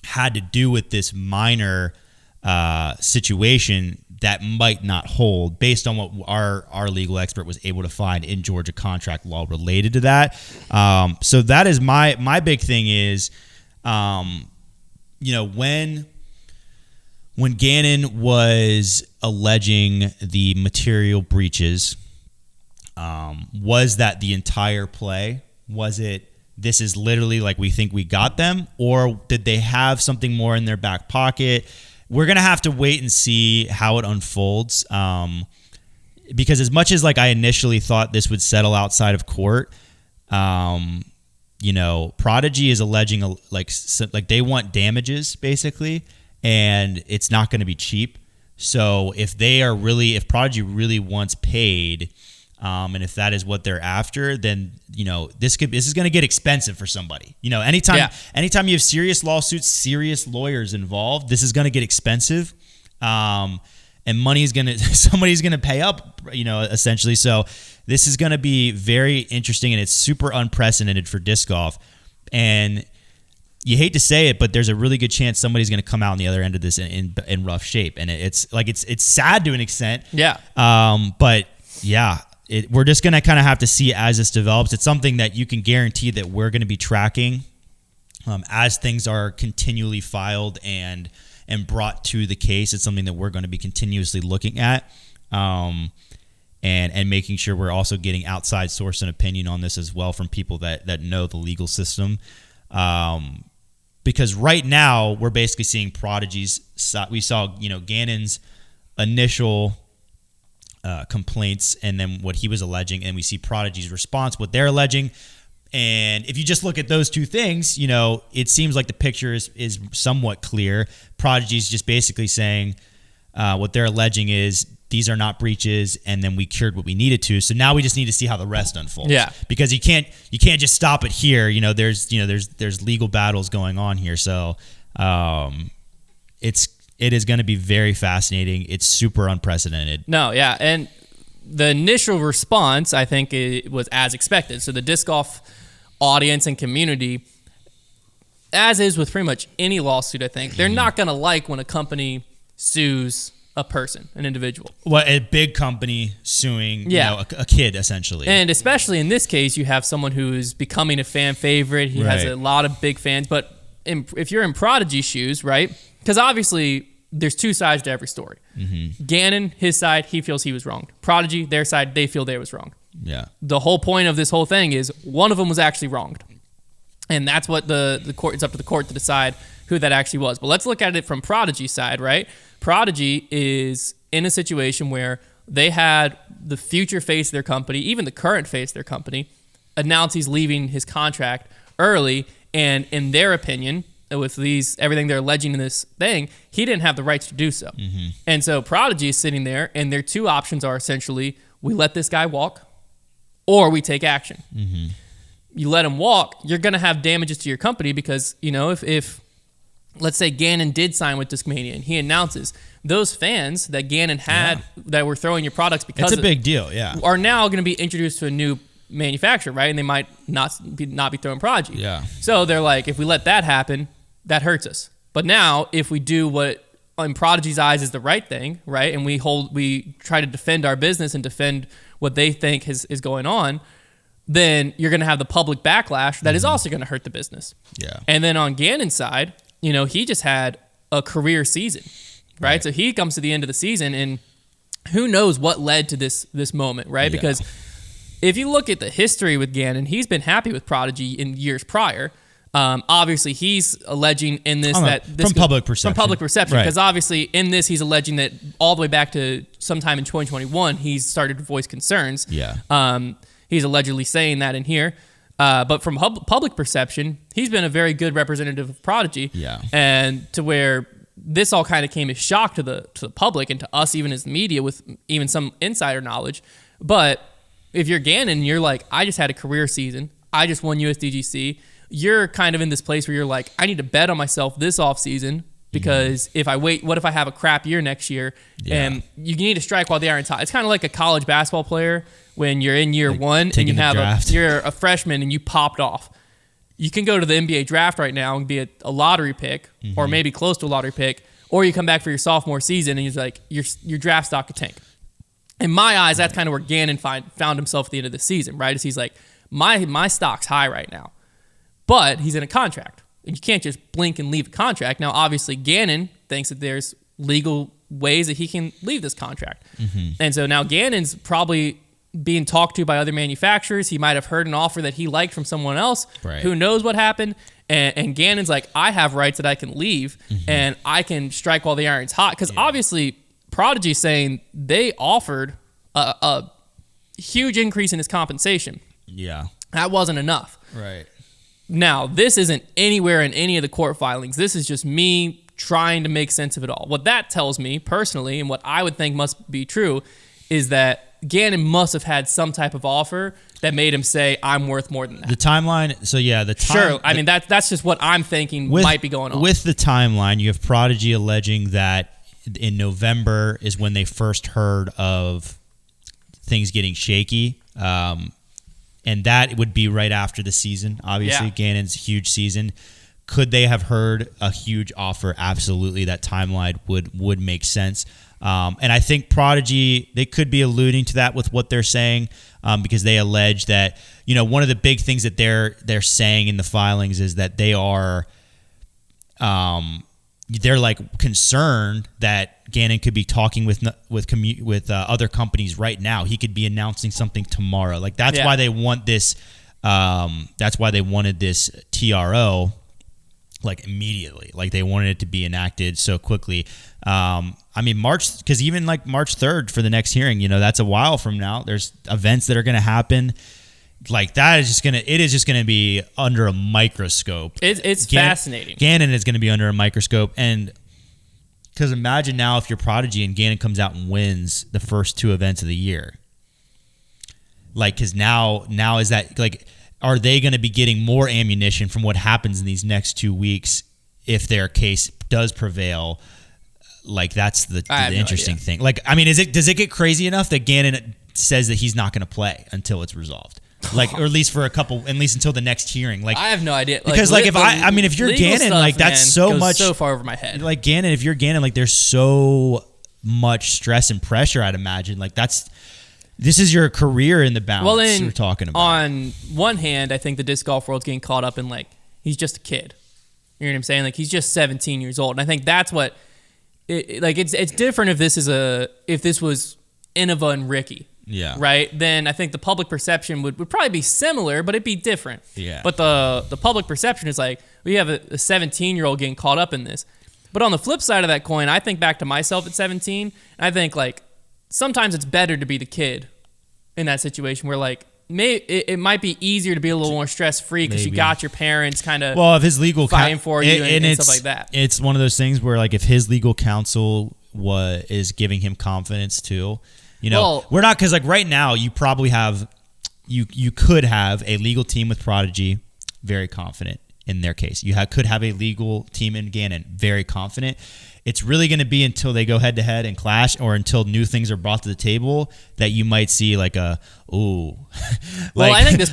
had to do with this minor situation, that might not hold based on what our legal expert was able to find in Georgia contract law related to that. So that is my big thing is, when Gannon was alleging the material breaches, was that the entire play? Was it, this is literally like we think we got them, or did they have something more in their back pocket? We're going to have to wait and see how it unfolds, because as much as like I initially thought this would settle outside of court, Prodigy is alleging like they want damages basically, and it's not going to be cheap. So if Prodigy really wants paid, and if that is what they're after, then this is going to get expensive for somebody. Anytime you have serious lawsuits, serious lawyers involved, this is going to get expensive, and somebody's going to pay up, essentially. So this is going to be very interesting, and it's super unprecedented for disc golf. And you hate to say it, but there's a really good chance somebody's going to come out on the other end of this in rough shape, and it's sad to an extent. Yeah. But yeah. We're just going to kind of have to see as this develops. It's something that you can guarantee that we're going to be tracking as things are continually filed and and brought to the case. It's something that we're going to be continuously looking at. And making sure we're also getting outside source and opinion on this as well from people that know the legal system. Because right now we're basically seeing Prodigy's. We saw Gannon's initial complaints and then what he was alleging, and we see Prodigy's response, what they're alleging. And if you just look at those two things, it seems like the picture is somewhat clear. Prodigy's just basically saying what they're alleging is these are not breaches, and then we cured what we needed to. So now we just need to see how the rest unfolds. Yeah. Because you can't just stop it here. There's legal battles going on here. So it is going to be very fascinating. It's super unprecedented. No, yeah, and the initial response, I think, it was as expected. So the disc golf audience and community, as is with pretty much any lawsuit, I think, they're not going to like when a company sues a person, an individual. Well, a big company suing a kid, essentially. And especially in this case, you have someone who is becoming a fan favorite. He has a lot of big fans. But if you're in Prodigy's shoes, right, because obviously there's two sides to every story. Mm-hmm. Gannon, his side, he feels he was wronged. Prodigy, their side, they feel they was wronged. Yeah. The whole point of this whole thing is one of them was actually wronged. And that's what the court, it's up to the court to decide who that actually was. But let's look at it from Prodigy's side, right? Prodigy is in a situation where they had the future face of their company, even the current face of their company, announce he's leaving his contract early. And in their opinion, with everything they're alleging in this thing, he didn't have the rights to do so. Mm-hmm. And so Prodigy is sitting there, and their two options are essentially, we let this guy walk, or we take action. Mm-hmm. You let him walk, you're going to have damages to your company because, if let's say Gannon did sign with Discmania and he announces those fans that Gannon had that were throwing your products because it's a big deal, are now going to be introduced to a new manufacturer, right? And they might not be throwing Prodigy. Yeah. So they're like, if we let that happen, that hurts us. But now if we do what in Prodigy's eyes is the right thing, right? And we try to defend our business and defend what they think is going on, then you're going to have the public backlash that is also going to hurt the business. Yeah. And then on Gannon's side, he just had a career season, right? So he comes to the end of the season, and who knows what led to this moment, right? Yeah. Because if you look at the history with Gannon, he's been happy with Prodigy in years prior. Obviously, he's alleging in this from public perception. From public perception, because obviously in this he's alleging that all the way back to sometime in 2021, he's started to voice concerns. Yeah. He's allegedly saying that in here. But from public perception, he's been a very good representative of Prodigy. Yeah. And to where this all kind of came as shock to the public and to us even as the media with even some insider knowledge. But if you're Gannon, you're like, I just had a career season. I just won USDGC. You're kind of in this place where you're like, I need to bet on myself this offseason because if I wait, what if I have a crap year next year? Yeah. And you need to strike while the iron's hot. It's kind of like a college basketball player when you're in year one and you have you're a freshman and you popped off. You can go to the NBA draft right now and be a lottery pick or maybe close to a lottery pick, or you come back for your sophomore season and he's like, your draft stock could tank. In my eyes, that's kind of where Gannon found himself at the end of the season, right? Is he's like, my stock's high right now, but he's in a contract. And you can't just blink and leave a contract. Now, obviously, Gannon thinks that there's legal ways that he can leave this contract. Mm-hmm. And so now Gannon's probably being talked to by other manufacturers. He might have heard an offer that he liked from someone else. Right. Who knows what happened? And Gannon's like, I have rights that I can leave, and I can strike while the iron's hot. Because obviously, Prodigy's saying they offered a huge increase in his compensation. Yeah. That wasn't enough. Right. Now, this isn't anywhere in any of the court filings. This is just me trying to make sense of it all. What that tells me personally, and what I would think must be true, is that Gannon must have had some type of offer that made him say, I'm worth more than that. The timeline, so yeah, Sure, I mean, that's just what I'm thinking might be going on. With the timeline, you have Prodigy alleging that in November is when they first heard of things getting shaky. And that would be right after the season. Obviously, Gannon's huge season. Could they have heard a huge offer? Absolutely. That timeline would make sense. And I think Prodigy, they could be alluding to that with what they're saying because they allege that, one of the big things that they're saying in the filings is that they are they're like concerned that Gannon could be talking with other companies right now. He could be announcing something tomorrow. Like that's why they want this. That's why they wanted this TRO like immediately. Like they wanted it to be enacted so quickly. I mean March, because even like March 3rd for the next hearing, that's a while from now. There's events that are going to happen. Like that is just gonna be under a microscope. It's fascinating. Gannon is gonna be under a microscope, and because imagine now if you're Prodigy and Gannon comes out and wins the first 2 events of the year. Like, because now is that like, are they gonna be getting more ammunition from what happens in these next 2 weeks if their case does prevail? Like that's the interesting thing. Like, I mean, does it get crazy enough that Gannon says that he's not gonna play until it's resolved? Like, or at least until the next hearing. Like, I have no idea. Because if you're Gannon, stuff, like that's so much so far over my head. Like Gannon, if you're Gannon, like there's so much stress and pressure. I'd imagine like this is your career in the balance we're talking about. On one hand, I think the disc golf world's getting caught up in like he's just a kid. You know what I'm saying? Like he's just 17 years old, and I think that's what. It's different if this was Innova and Ricky. Yeah. Right? Then I think the public perception would probably be similar, but it'd be different. Yeah. But the public perception is like, we have a 17-year-old getting caught up in this. But on the flip side of that coin, I think back to myself at 17, and I think like sometimes it's better to be the kid in that situation where like it might be easier to be a little more stress-free because you got your parents kind of if his legal fighting for you and stuff like that. It's one of those things where like if his legal counsel is giving him confidence too. We're not, because like right now you probably have, you could have a legal team with Prodigy, very confident in their case. You could have a legal team in Gannon, very confident. It's really going to be until they go head to head and clash, or until new things are brought to the table, that you might see like I think this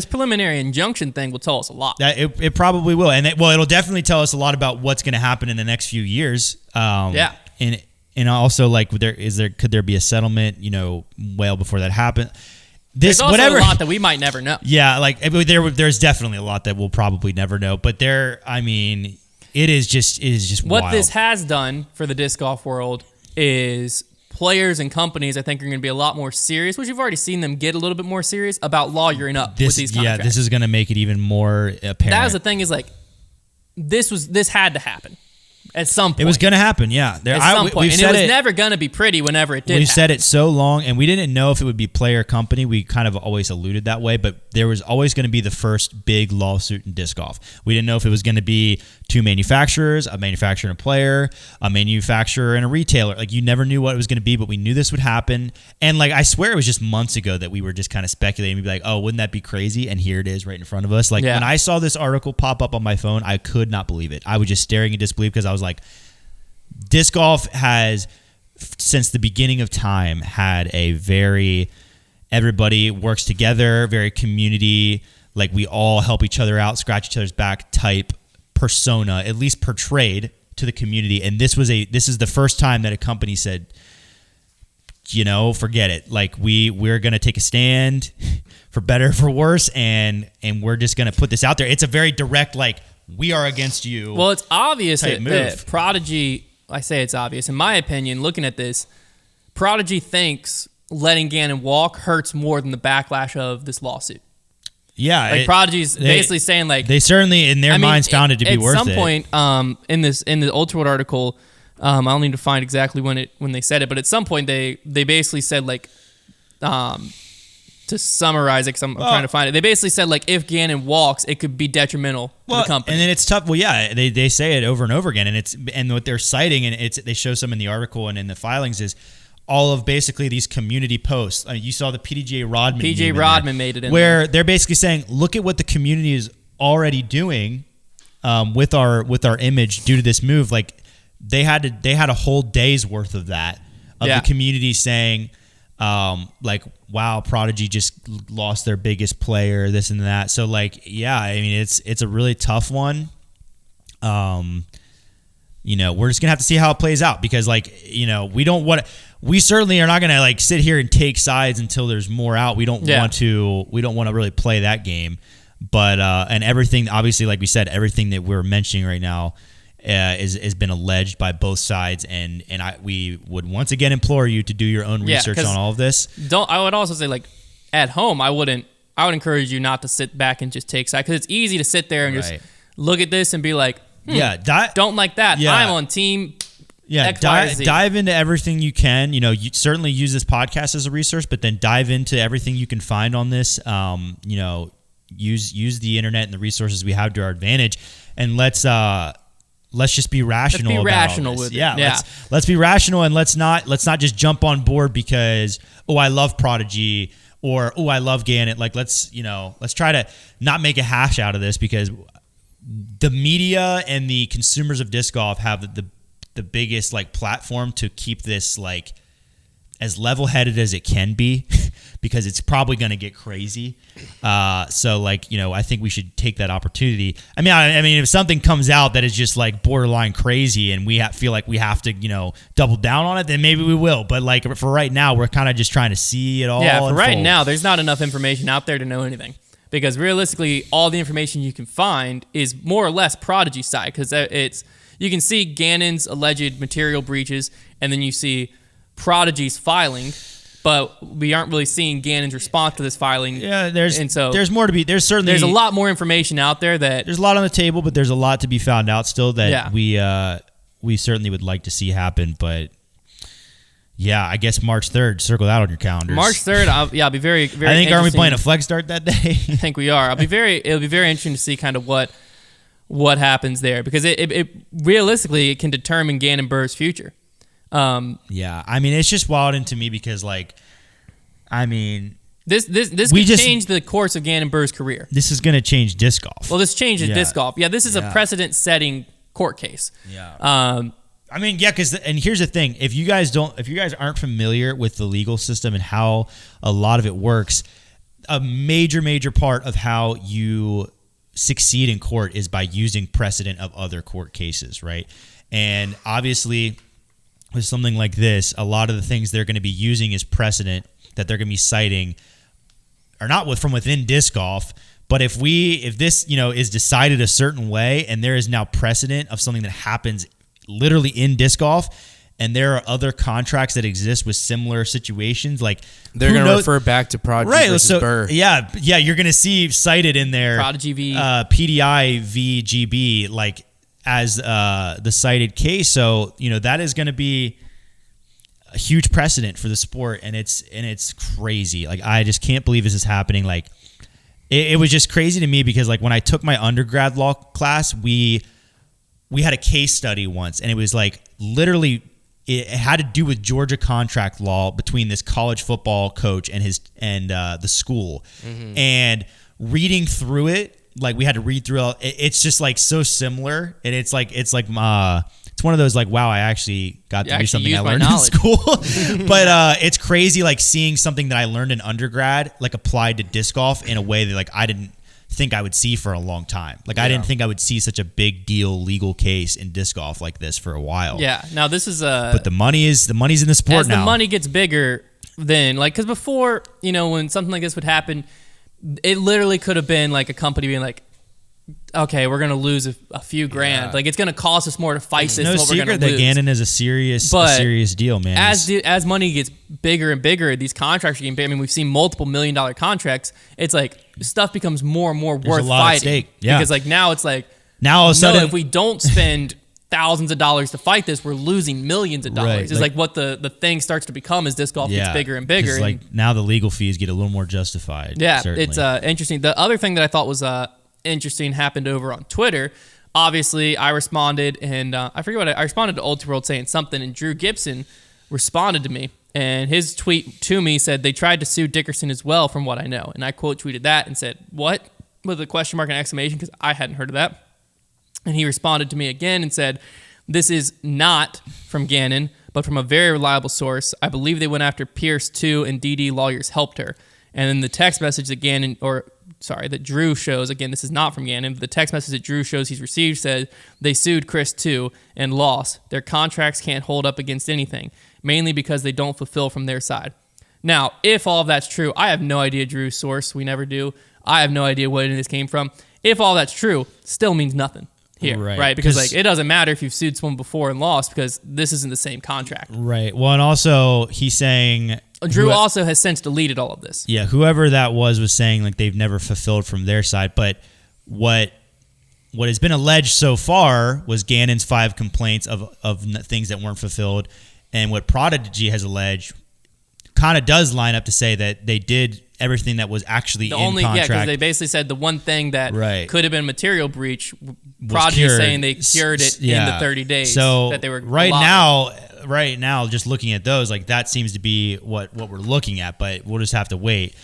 preliminary injunction thing will tell us a lot. It probably will, and it'll definitely tell us a lot about what's going to happen in the next few years. And also, like, could there be a settlement, well before that happened? There's also a lot that we might never know. Yeah, like there's definitely a lot that we'll probably never know. But it is just what wild. This has done for the disc golf world is players and companies, I think, are going to be a lot more serious, which you've already seen them get a little bit more serious about lawyering up with these contracts. Yeah, this is going to make it even more apparent. That was the thing, is like this had to happen. At some point. It was going to happen, yeah. At some point. And it was never going to be pretty whenever it did We've said it so long, and we didn't know if it would be player company. We kind of always alluded that way, but there was always going to be the first big lawsuit in disc golf. We didn't know if it was going to be 2 manufacturers, a manufacturer and a player, a manufacturer and a retailer. Like, you never knew what it was going to be, but we knew this would happen. And, like, I swear it was just months ago that we were just kind of speculating. We'd be like, oh, wouldn't that be crazy? And here it is right in front of us. Like, when I saw this article pop up on my phone, I could not believe it. I was just staring in disbelief, because I was like, disc golf has, since the beginning of time, had a very, everybody works together, very community, like we all help each other out, scratch each other's back type persona, at least portrayed to the community. And this is the first time that a company said, forget it. Like we're going to take a stand for better, for worse. And we're just going to put this out there. It's a very direct, like, we are against you. Well, it's obvious that Prodigy, I say it's obvious. In my opinion, looking at this, Prodigy thinks letting Gannon walk hurts more than the backlash of this lawsuit. Yeah. Like, Prodigy's basically saying, like, they certainly, in their minds, found it to be worth it. At some point, in the Ultrawood article, I'll need to find exactly when they said it, but at some point they basically said, like, to summarize it, because I'm trying to find it, they basically said, like, if Gannon walks, it could be detrimental to the company. And then it's tough. Well, yeah, they say it over and over again, and what they're citing, and they show some in the article and in the filings, is all of basically these community posts. I mean, you saw the PJ Rodman made it in where there. They're basically saying, look at what the community is already doing with our image due to this move. Like, they had a whole day's worth of that, of the community saying, like, wow, Prodigy just lost their biggest player, this and that. So, like, yeah, I mean, it's a really tough one. We're just gonna have to see how it plays out, because, like, we certainly are not gonna, like, sit here and take sides until there's more out. We don't want to really play that game. But and everything, obviously, like we said, everything that we're mentioning right now, has been alleged by both sides, and we would once again implore you to do your own research on all of this. I would also say, like, at home, I would encourage you not to sit back and just take sides, because it's easy to sit there and just look at this and be like, don't like that. I'm on team. Yeah, dive into everything you can. You certainly use this podcast as a resource, but then dive into everything you can find on this. Use the internet and the resources we have to our advantage, and let's just be rational. Let's be rational with it. Yeah. Let's be rational, and let's not just jump on board because I love Prodigy or I love Gannon. Like let's try to not make a hash out of this, because the media and the consumers of disc golf have the biggest like platform to keep this like as level-headed as it can be, because it's probably going to get crazy. So like, I think we should take that opportunity. I mean, if something comes out that is just like borderline crazy and we feel like we have to, double down on it, then maybe we will. But like for right now, we're kind of just trying to see it all. Yeah, for unfold. right now, there's not enough information out there to know anything. Because realistically, all the information you can find is more or less Prodigy side, because you can see Gannon's alleged material breaches, and then you see Prodigy's filing, but we aren't really seeing Gannon's response to this filing. Yeah, there's more to be. There's a lot more information out there there's a lot on the table, but there's a lot to be found out still that we certainly would like to see happen. But yeah, I guess March 3rd, circle that on your calendars. March 3rd, I'll be very, very. I think aren't we playing a interesting. flex start that day? I think we are. It'll be very interesting to see kind of what happens there, because it realistically it can determine Gannon Buhr's future. Yeah, I mean, it's just wild into me because, like, I mean, this could change the course of Gannon Buhr's career. This is going to change disc golf. Well, this changes disc golf. Yeah, this is a precedent-setting court case. Yeah. I mean, yeah, and here's the thing: if you guys aren't familiar with the legal system and how a lot of it works, a major part of how you succeed in court is by using precedent of other court cases, right? And obviously, with something like this, a lot of the things they're going to be using as precedent that they're going to be citing are not from within disc golf, but if this is decided a certain way and there is now precedent of something that happens literally in disc golf, and there are other contracts that exist with similar situations, like they're going to refer back to Prodigy versus Buhr. Yeah, you're going to see cited in there Prodigy v PDI v GB, like as the cited case. So that is going to be a huge precedent for the sport, and it's crazy. Like, I just can't believe this is happening. Like, it was just crazy to me because, like, when I took my undergrad law class, we had a case study once, and it was like literally it had to do with Georgia contract law between this college football coach and the school. Mm-hmm. And reading through it, like, we had to read through it's just like so similar, and it's one of those, like, wow, I actually got to do something I learned in school. But it's crazy, like, seeing something that I learned in undergrad, like, applied to disc golf in a way that, like, I didn't think I would see for a long time. Like, I didn't think I would see such a big deal legal case in disc golf like this for a while. Yeah. Now this is but the money's in the sport as now. The money gets bigger, then, like, because before, when something like this would happen, it literally could have been like a company being like, okay, we're gonna lose a few grand. Like, it's gonna cost us more to fight this. No than what secret we're gonna that lose. Gannon is a serious deal, man. As money gets bigger and bigger, these contracts are getting big. I mean, we've seen multiple $1 million contracts. It's like stuff becomes more and more worth a lot fighting. at stake. Yeah. Because, like, now it's like, now all of a sudden, if we don't spend thousands of dollars to fight this, we're losing millions of dollars. Right. It's like what the thing starts to become as disc golf gets bigger and bigger. 'Cause, like, now the legal fees get a little more justified. Yeah, certainly. it's interesting. The other thing that I thought was interesting happened over on Twitter. Obviously, I responded, and I forget I responded to Old World saying something, and Drew Gibson responded to me, and his tweet to me said, "They tried to sue Dickerson as well, from what I know." And I quote tweeted that and said, "What?" with a question mark and exclamation, because I hadn't heard of that. And he responded to me again and said, "This is not from Gannon, but from a very reliable source. I believe they went after Pierce too, and DD lawyers helped her." And then the text message that Drew shows, again, this is not from Gannon, but the text message that Drew shows he's received said, "They sued Chris too and lost. Their contracts can't hold up against anything, mainly because they don't fulfill from their side." Now, if all of that's true, I have no idea Drew's source. We never do. I have no idea where this came from. If all that's true, still means nothing. here, right? Because like it doesn't matter if you've sued someone before and lost because this isn't the same contract. Right. Well, and also he's saying Drew also has since deleted all of this. Yeah, whoever that was saying like they've never fulfilled from their side, but what has been alleged so far was Gannon's 5 complaints of things that weren't fulfilled, and what Prodigy has alleged kind of does line up to say that they did everything that was actually in contract. Yeah, because they basically said the one thing that could have been material breach, Prodigy is saying they cured it in the 30 days. So that they were right now, just looking at those, like that seems to be what we're looking at, but we'll just have to wait.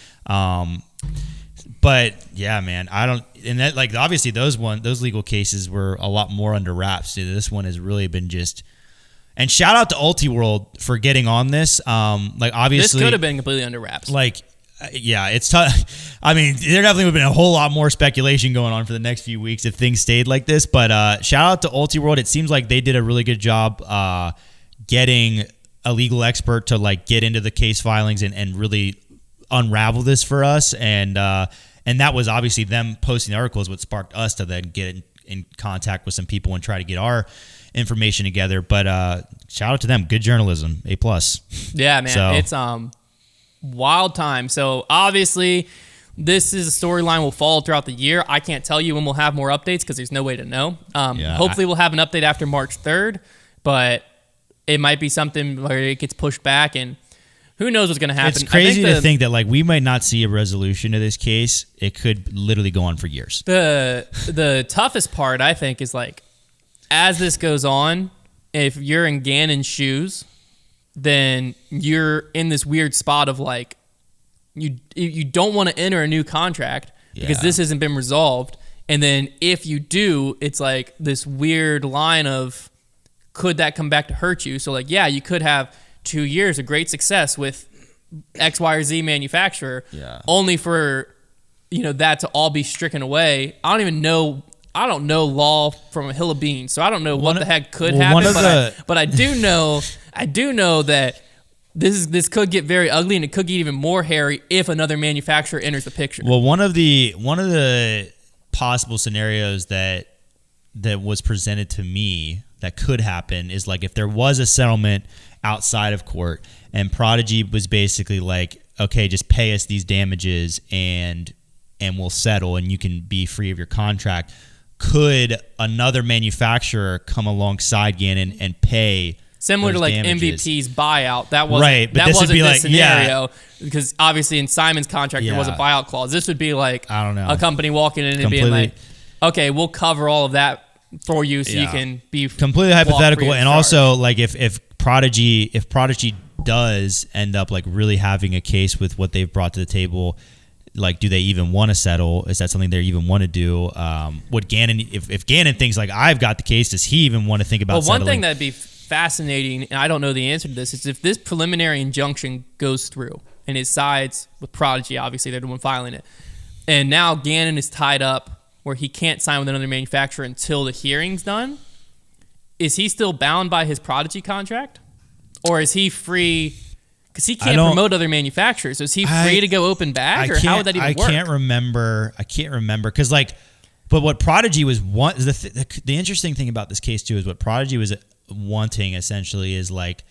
But yeah, man, and that like obviously those legal cases were a lot more under wraps. Dude, this one has really been just. And shout out to Ultiworld for getting on this. Like obviously, this could have been completely under wraps. Like, yeah, it's tough. I mean, there definitely would have been a whole lot more speculation going on for the next few weeks if things stayed like this. But shout out to Ultiworld. It seems like they did a really good job getting a legal expert to like get into the case filings and really unravel this for us. And that was obviously them posting the articles what sparked us to then get in contact with some people and try to get our information together. But shout out to them. Good journalism. A+. Yeah, man. So, it's wild time. So obviously this is a storyline we'll follow throughout the year. I can't tell you when we'll have more updates because there's no way to know. Hopefully we'll have an update after March 3rd, but it might be something where it gets pushed back and who knows what's going to happen. It's crazy to think that like we might not see a resolution to this case. It could literally go on for years. The toughest part, I think, is like as this goes on, if you're in Gannon's shoes, then you're in this weird spot of like you don't want to enter a new contract because this hasn't been resolved. And then if you do, it's like this weird line of could that come back to hurt you? So like, yeah, you could have 2 years of great success with X, Y, or Z manufacturer, only for that to all be stricken away. I don't know law from a hill of beans, so I don't know what the heck could happen. But I do know that this could get very ugly, and it could get even more hairy if another manufacturer enters the picture. Well, one of the possible scenarios that was presented to me that could happen is like if there was a settlement outside of court and Prodigy was basically like, okay, just pay us these damages and we'll settle and you can be free of your contract. Could another manufacturer come alongside Gannon and pay similar to like damages? MVP's buyout? That wasn't right, but that this wasn't would be the like, scenario because obviously in Simon's contract there was a buyout clause. This would be like I don't know, a company walking in and being like, okay, we'll cover all of that for you so you can be completely hypothetical. And also like if Prodigy does end up like really having a case with what they've brought to the table, like do they even want to settle? Is that something they even want to do? Would Gannon, if Gannon thinks like I've got the case, does he even want to think about settling? One thing that'd be fascinating, and I don't know the answer to this, is if this preliminary injunction goes through and it sides with Prodigy, obviously they're the one filing it, and now Gannon is tied up where he can't sign with another manufacturer until the hearing's done. Is he still bound by his Prodigy contract? Or is he free? Because he can't promote other manufacturers. So is he free to go open back? Or how would that even work? I can't remember. Because like, but what Prodigy was the interesting thing about this case too is what Prodigy was wanting essentially is like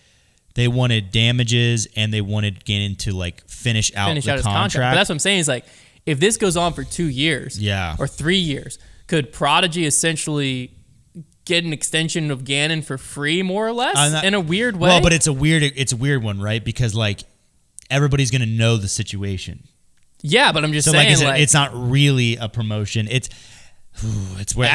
they wanted damages and they wanted Gannon to like finish out his contract. But that's what I'm saying is like, if this goes on for 2 years or 3 years, could Prodigy essentially get an extension of Gannon for free, more or less, in a weird way? Well, but it's a weird one, right? Because like everybody's gonna know the situation. Yeah, but I'm just saying, like, it's not really a promotion. That's where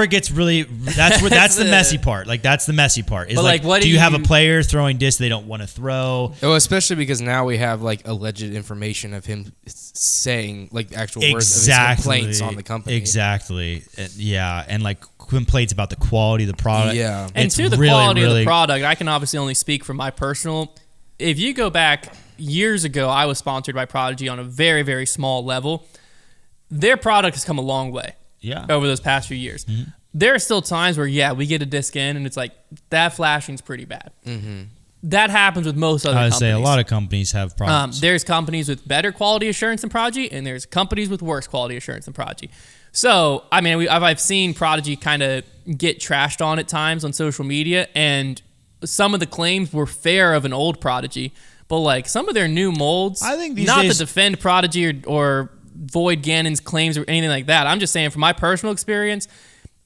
it gets really. That's the messy part. Like that's the messy part. Is like what do you have a player throwing discs they don't want to throw? Oh, especially because now we have like alleged information of him saying like actual words of his complaints on the company. Exactly. Yeah, and like complaints about the quality of the product. Yeah, and to the quality of the product, I can obviously only speak from my personal. If you go back years ago, I was sponsored by Prodigy on a very, very small level. Their product has come a long way over those past few years. Mm-hmm. There are still times where, we get a disc in and it's like, that flashing's pretty bad. Mm-hmm. that happens with most other companies. I would say a lot of companies have problems. There's companies with better quality assurance than Prodigy, and there's companies with worse quality assurance than Prodigy. So, I mean, I've seen Prodigy kind of get trashed on at times on social media, and some of the claims were fair of an old Prodigy, but like some of their new molds, I think these not days, to defend Prodigy or void Gannon's claims or anything like that. I'm just saying from my personal experience,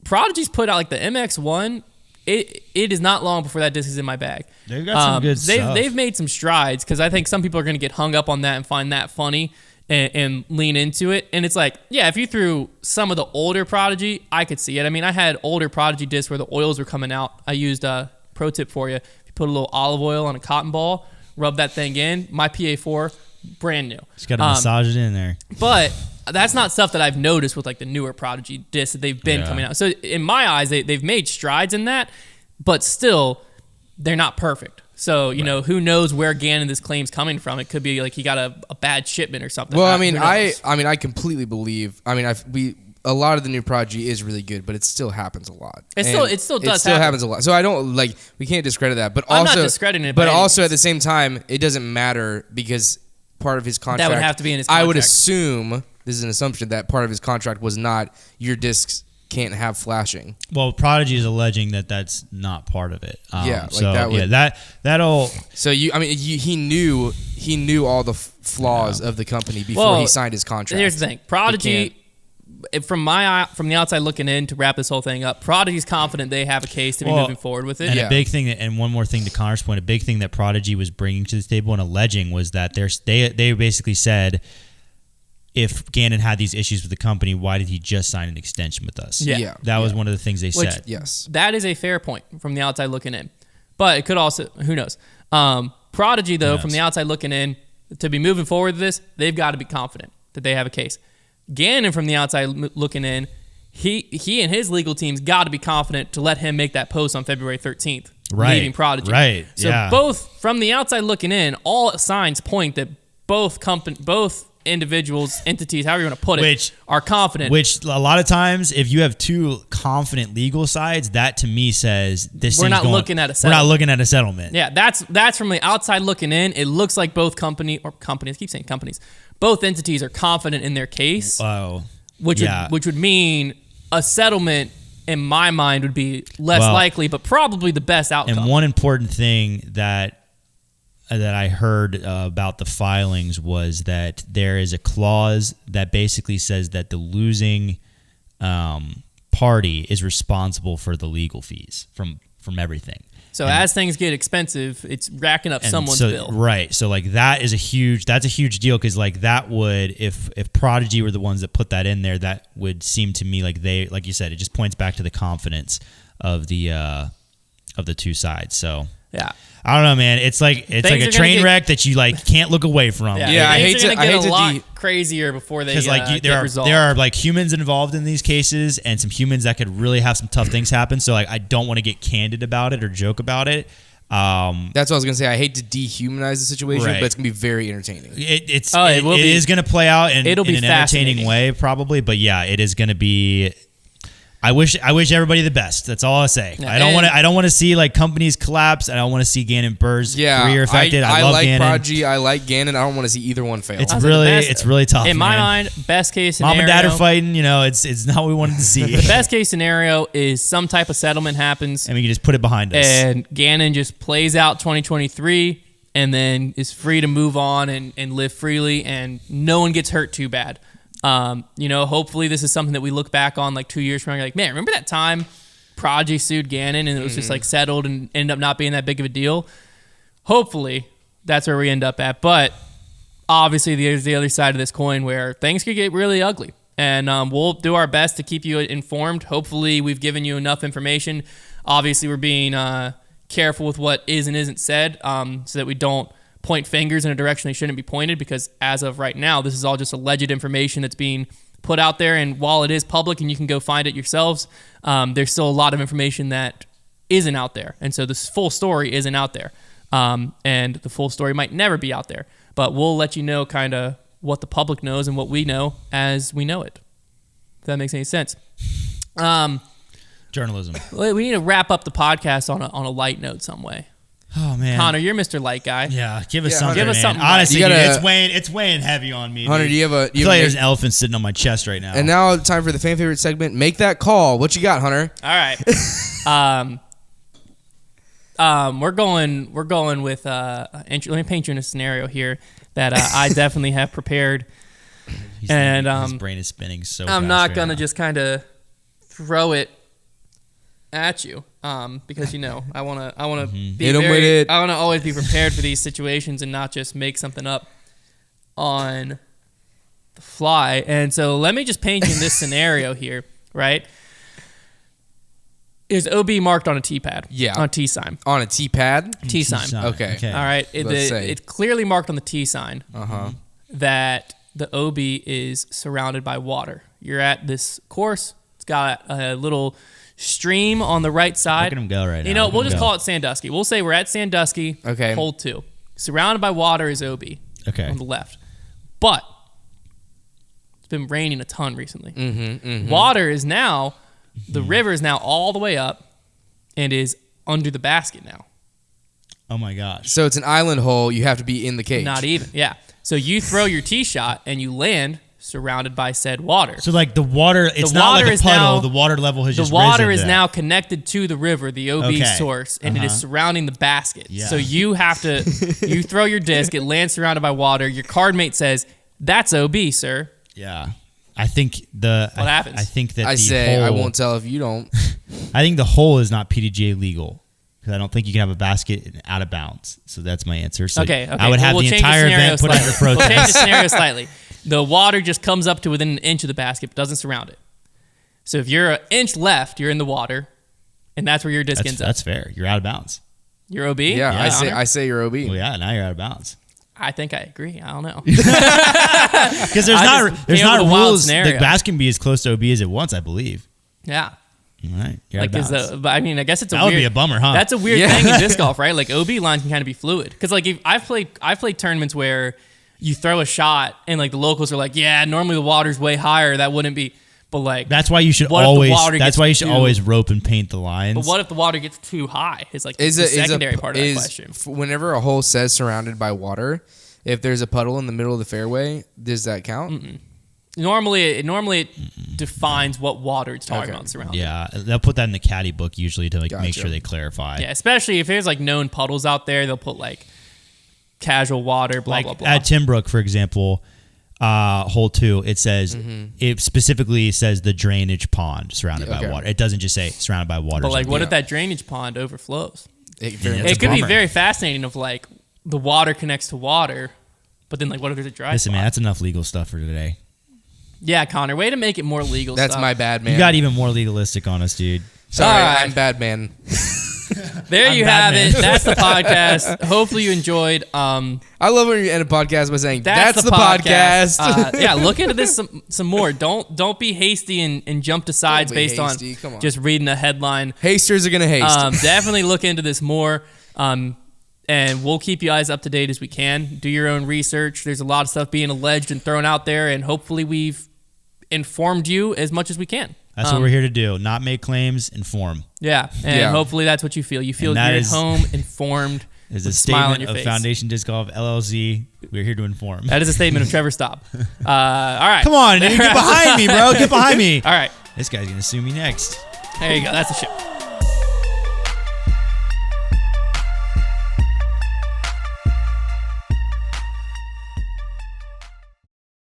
Prodigy's put out like the MX1. It is not long before that disc is in my bag. They've got some good stuff. They've made some strides because I think some people are going to get hung up on that and find that funny and lean into it. And it's like, yeah, if you threw some of the older Prodigy, I could see it. I mean, I had older Prodigy discs where the oils were coming out. I used a pro tip for you. If you put a little olive oil on a cotton ball, rub that thing in, my PA4, brand new. Just got to massage it in there. But that's not stuff that I've noticed with like the newer Prodigy discs that they've been coming out. So in my eyes, they've made strides in that, but still, they're not perfect. So, you know, who knows where Gannon this claim's coming from? It could be like he got a bad shipment or something. Well, I completely believe. I mean, a lot of the new Prodigy is really good, but it still happens a lot. It still does happens a lot. So I don't like. We can't discredit that. But I'm also, not discrediting it. But also at the same time, it doesn't matter because part of his contract. That would have to be in his contract. I would assume, this is an assumption, that part of his contract was not your discs can't have flashing. Well, Prodigy is alleging that that's not part of it. That'll. So he knew all the flaws of the company before he signed his contract. Here's the thing, Prodigy. From the outside looking in, to wrap this whole thing up, Prodigy's confident they have a case to be moving forward with it. And a big thing, and one more thing to Konner's point, a big thing that Prodigy was bringing to the table and alleging was that they basically said, if Gannon had these issues with the company, why did he just sign an extension with us? Yeah. That was one of the things they said. Yes. That is a fair point from the outside looking in. But it could also, who knows? Prodigy, though, from the outside looking in, to be moving forward with this, they've got to be confident that they have a case. Gannon, from the outside looking in, he and his legal team's got to be confident to let him make that post on February 13th, leaving Prodigy. Right. So both, from the outside looking in, all signs point that both individuals, entities, however you want to put it, are confident. Which a lot of times, if you have two confident legal sides, that to me says we're not looking at a settlement. We're not looking at a settlement. Yeah, that's from the outside looking in. It looks like both companies, both entities are confident in their case. Oh, which would mean a settlement, in my mind, would be less likely, but probably the best outcome. And one important thing that I heard about the filings was that there is a clause that basically says that the losing party is responsible for the legal fees from everything. So as things get expensive, it's racking up someone's bill. Right. So like that's a huge deal, because like that would, if Prodigy were the ones that put that in there, that would seem to me like they, like you said, it just points back to the confidence of the two sides. So yeah. I don't know, man. It's like a train wreck that you like can't look away from. Yeah, I hate to get a lot crazier before they get resolved. There are like humans involved in these cases, and some humans that could really have some tough things happen. So like I don't want to get candid about it or joke about it. That's what I was gonna say. I hate to dehumanize the situation, but it's gonna be very entertaining. It is gonna play out in an entertaining way, probably. But yeah, it is gonna be. I wish everybody the best. That's all I say. I don't want to see like companies collapse. I don't want to see Gannon Buhr's career affected. I love like Gannon. Prodigy. I like Gannon. I don't want to see either one fail. It's really tough. In my mind, best case scenario. Mom and dad are fighting. You know, it's not what we wanted to see. The best case scenario is some type of settlement happens, and we can just put it behind us. And Gannon just plays out 2023, and then is free to move on and live freely, and no one gets hurt too bad. Hopefully this is something that we look back on like 2 years from now. You're like, man, remember that time Prodigy sued Gannon and it was just like settled and ended up not being that big of a deal? Hopefully that's where we end up at. But obviously there's the other side of this coin where things could get really ugly. And we'll do our best to keep you informed. Hopefully we've given you enough information. Obviously we're being careful with what is and isn't said so that we don't point fingers in a direction they shouldn't be pointed, because as of right now, this is all just alleged information that's being put out there. And while it is public and you can go find it yourselves, there's still a lot of information that isn't out there. And so this full story isn't out there. And the full story might never be out there. But we'll let you know kind of what the public knows and what we know as we know it. If that makes any sense. Journalism. We need to wrap up the podcast on a light note some way. Oh man, Konner, you're Mr. Light Guy. Yeah, give us something. Give us man. something. Honestly, You gotta- dude, it's weighing heavy on me. Hunter, dude. do you have a? I feel like there's an elephant sitting on my chest right now. And now time for the fan favorite segment. Make that call. What you got, Hunter? All right. We're going with. Let me paint you in a scenario here that I definitely have prepared. His brain is spinning so. I'm fast not right gonna now. just kind of throw it at you, because I wanna be Hit 'em with it. I wanna always be prepared for these situations and not just make something up on the fly. And so let me just paint you in this scenario here, right? Is OB marked on a T pad? Yeah. On a T sign. On a T pad. T sign. Okay. All right. It's clearly marked on the T sign that the OB is surrounded by water. You're at this course. It's got a little stream on the right side. Look at him go right now. We'll just call it Sandusky. We'll say we're at Sandusky. Okay. Hole 2. Surrounded by water is OB. Okay. On the left. But it's been raining a ton recently. Water is now, the river is now all the way up and is under the basket now. Oh my gosh. So it's an island hole. You have to be in the cage. Not even. Yeah. So you throw your tee shot and you land surrounded by said water. So like the water, it's not like a puddle. The water level has just risen. The water to is that. now connected to the river, the OB source, and it is surrounding the basket. Yeah. So you have to, you throw your disc, it lands surrounded by water. Your card mate says, "That's OB, sir." Yeah. I think what happens? I think that I the say hole, I won't tell if you don't. I think the hole is not PDGA legal because I don't think you can have a basket out of bounds. So that's my answer. So Okay. I would have We'll the change entire scenario event put under slightly. We'll change the protest. scenario slightly. The water just comes up to within an inch of the basket, but doesn't surround it. So if you're an inch left, you're in the water, and that's where your disc ends up. That's fair. You're out of bounds. You're OB? Yeah, Honor? I say you're OB. Well, yeah, now you're out of bounds. I think I agree. I don't know. Because there's I not just came up not with a wild rules. scenario. The basket can be as close to OB as it wants, I believe. Yeah. All right, you're Like, out of bounds. but I mean, I guess it's a That weird. would be a bummer, huh? That's a weird Yeah. thing in disc golf, right? Like OB lines can kind of be fluid. Because like if I've played tournaments where you throw a shot and like the locals are like, yeah, normally the water's way higher. That wouldn't be. But like That's why you should what if the always. water That's gets why you should too- always rope and paint the lines. But what if the water gets too high? Is like Is the it secondary part of that question. Whenever a hole says surrounded by water, if there's a puddle in the middle of the fairway, does that count? Normally it defines what water it's talking about surrounding. Yeah, they'll put that in the caddy book usually to like make Gotcha. sure they clarify. Yeah, especially if there's like known puddles out there, they'll put like casual water, blah Like blah blah. at Timbrook, for example, hole 2, it says it specifically says the drainage pond surrounded by water. It doesn't just say surrounded by water. But like, what Yeah. if that drainage pond overflows? That's It a could be bummer. very fascinating. Of like the water connects to water, but then like what if there's a dry Listen, spot? man, that's enough legal stuff for today. Yeah, Konner, way to make it more legal. That's stuff. my bad, man. You got even more legalistic on us, dude. Sorry, All right. I'm bad, man. There I'm you bad, have man. it. That's the podcast. Hopefully you enjoyed. I love when you end a podcast by saying, That's the podcast. Yeah, look into this some more. Don't be hasty and jump to sides Don't be based hasty. Come on. just reading the headline. Hasters are going to haste. Definitely look into this more. And we'll keep you guys up to date as we can. Do your own research. There's a lot of stuff being alleged and thrown out there, and hopefully we've informed you as much as we can. That's what we're here to do. Not make claims, inform. Yeah, and hopefully that's what you feel. You feel And you're that at is- home, informed, Is with a a smile on statement your of face. Foundation Disc Golf LLC. We're here to inform. That is a statement of Trevor Staub. All right. Come on, dude, get behind me, bro. Get behind me. All right. This guy's gonna sue me next. There you go. That's the show.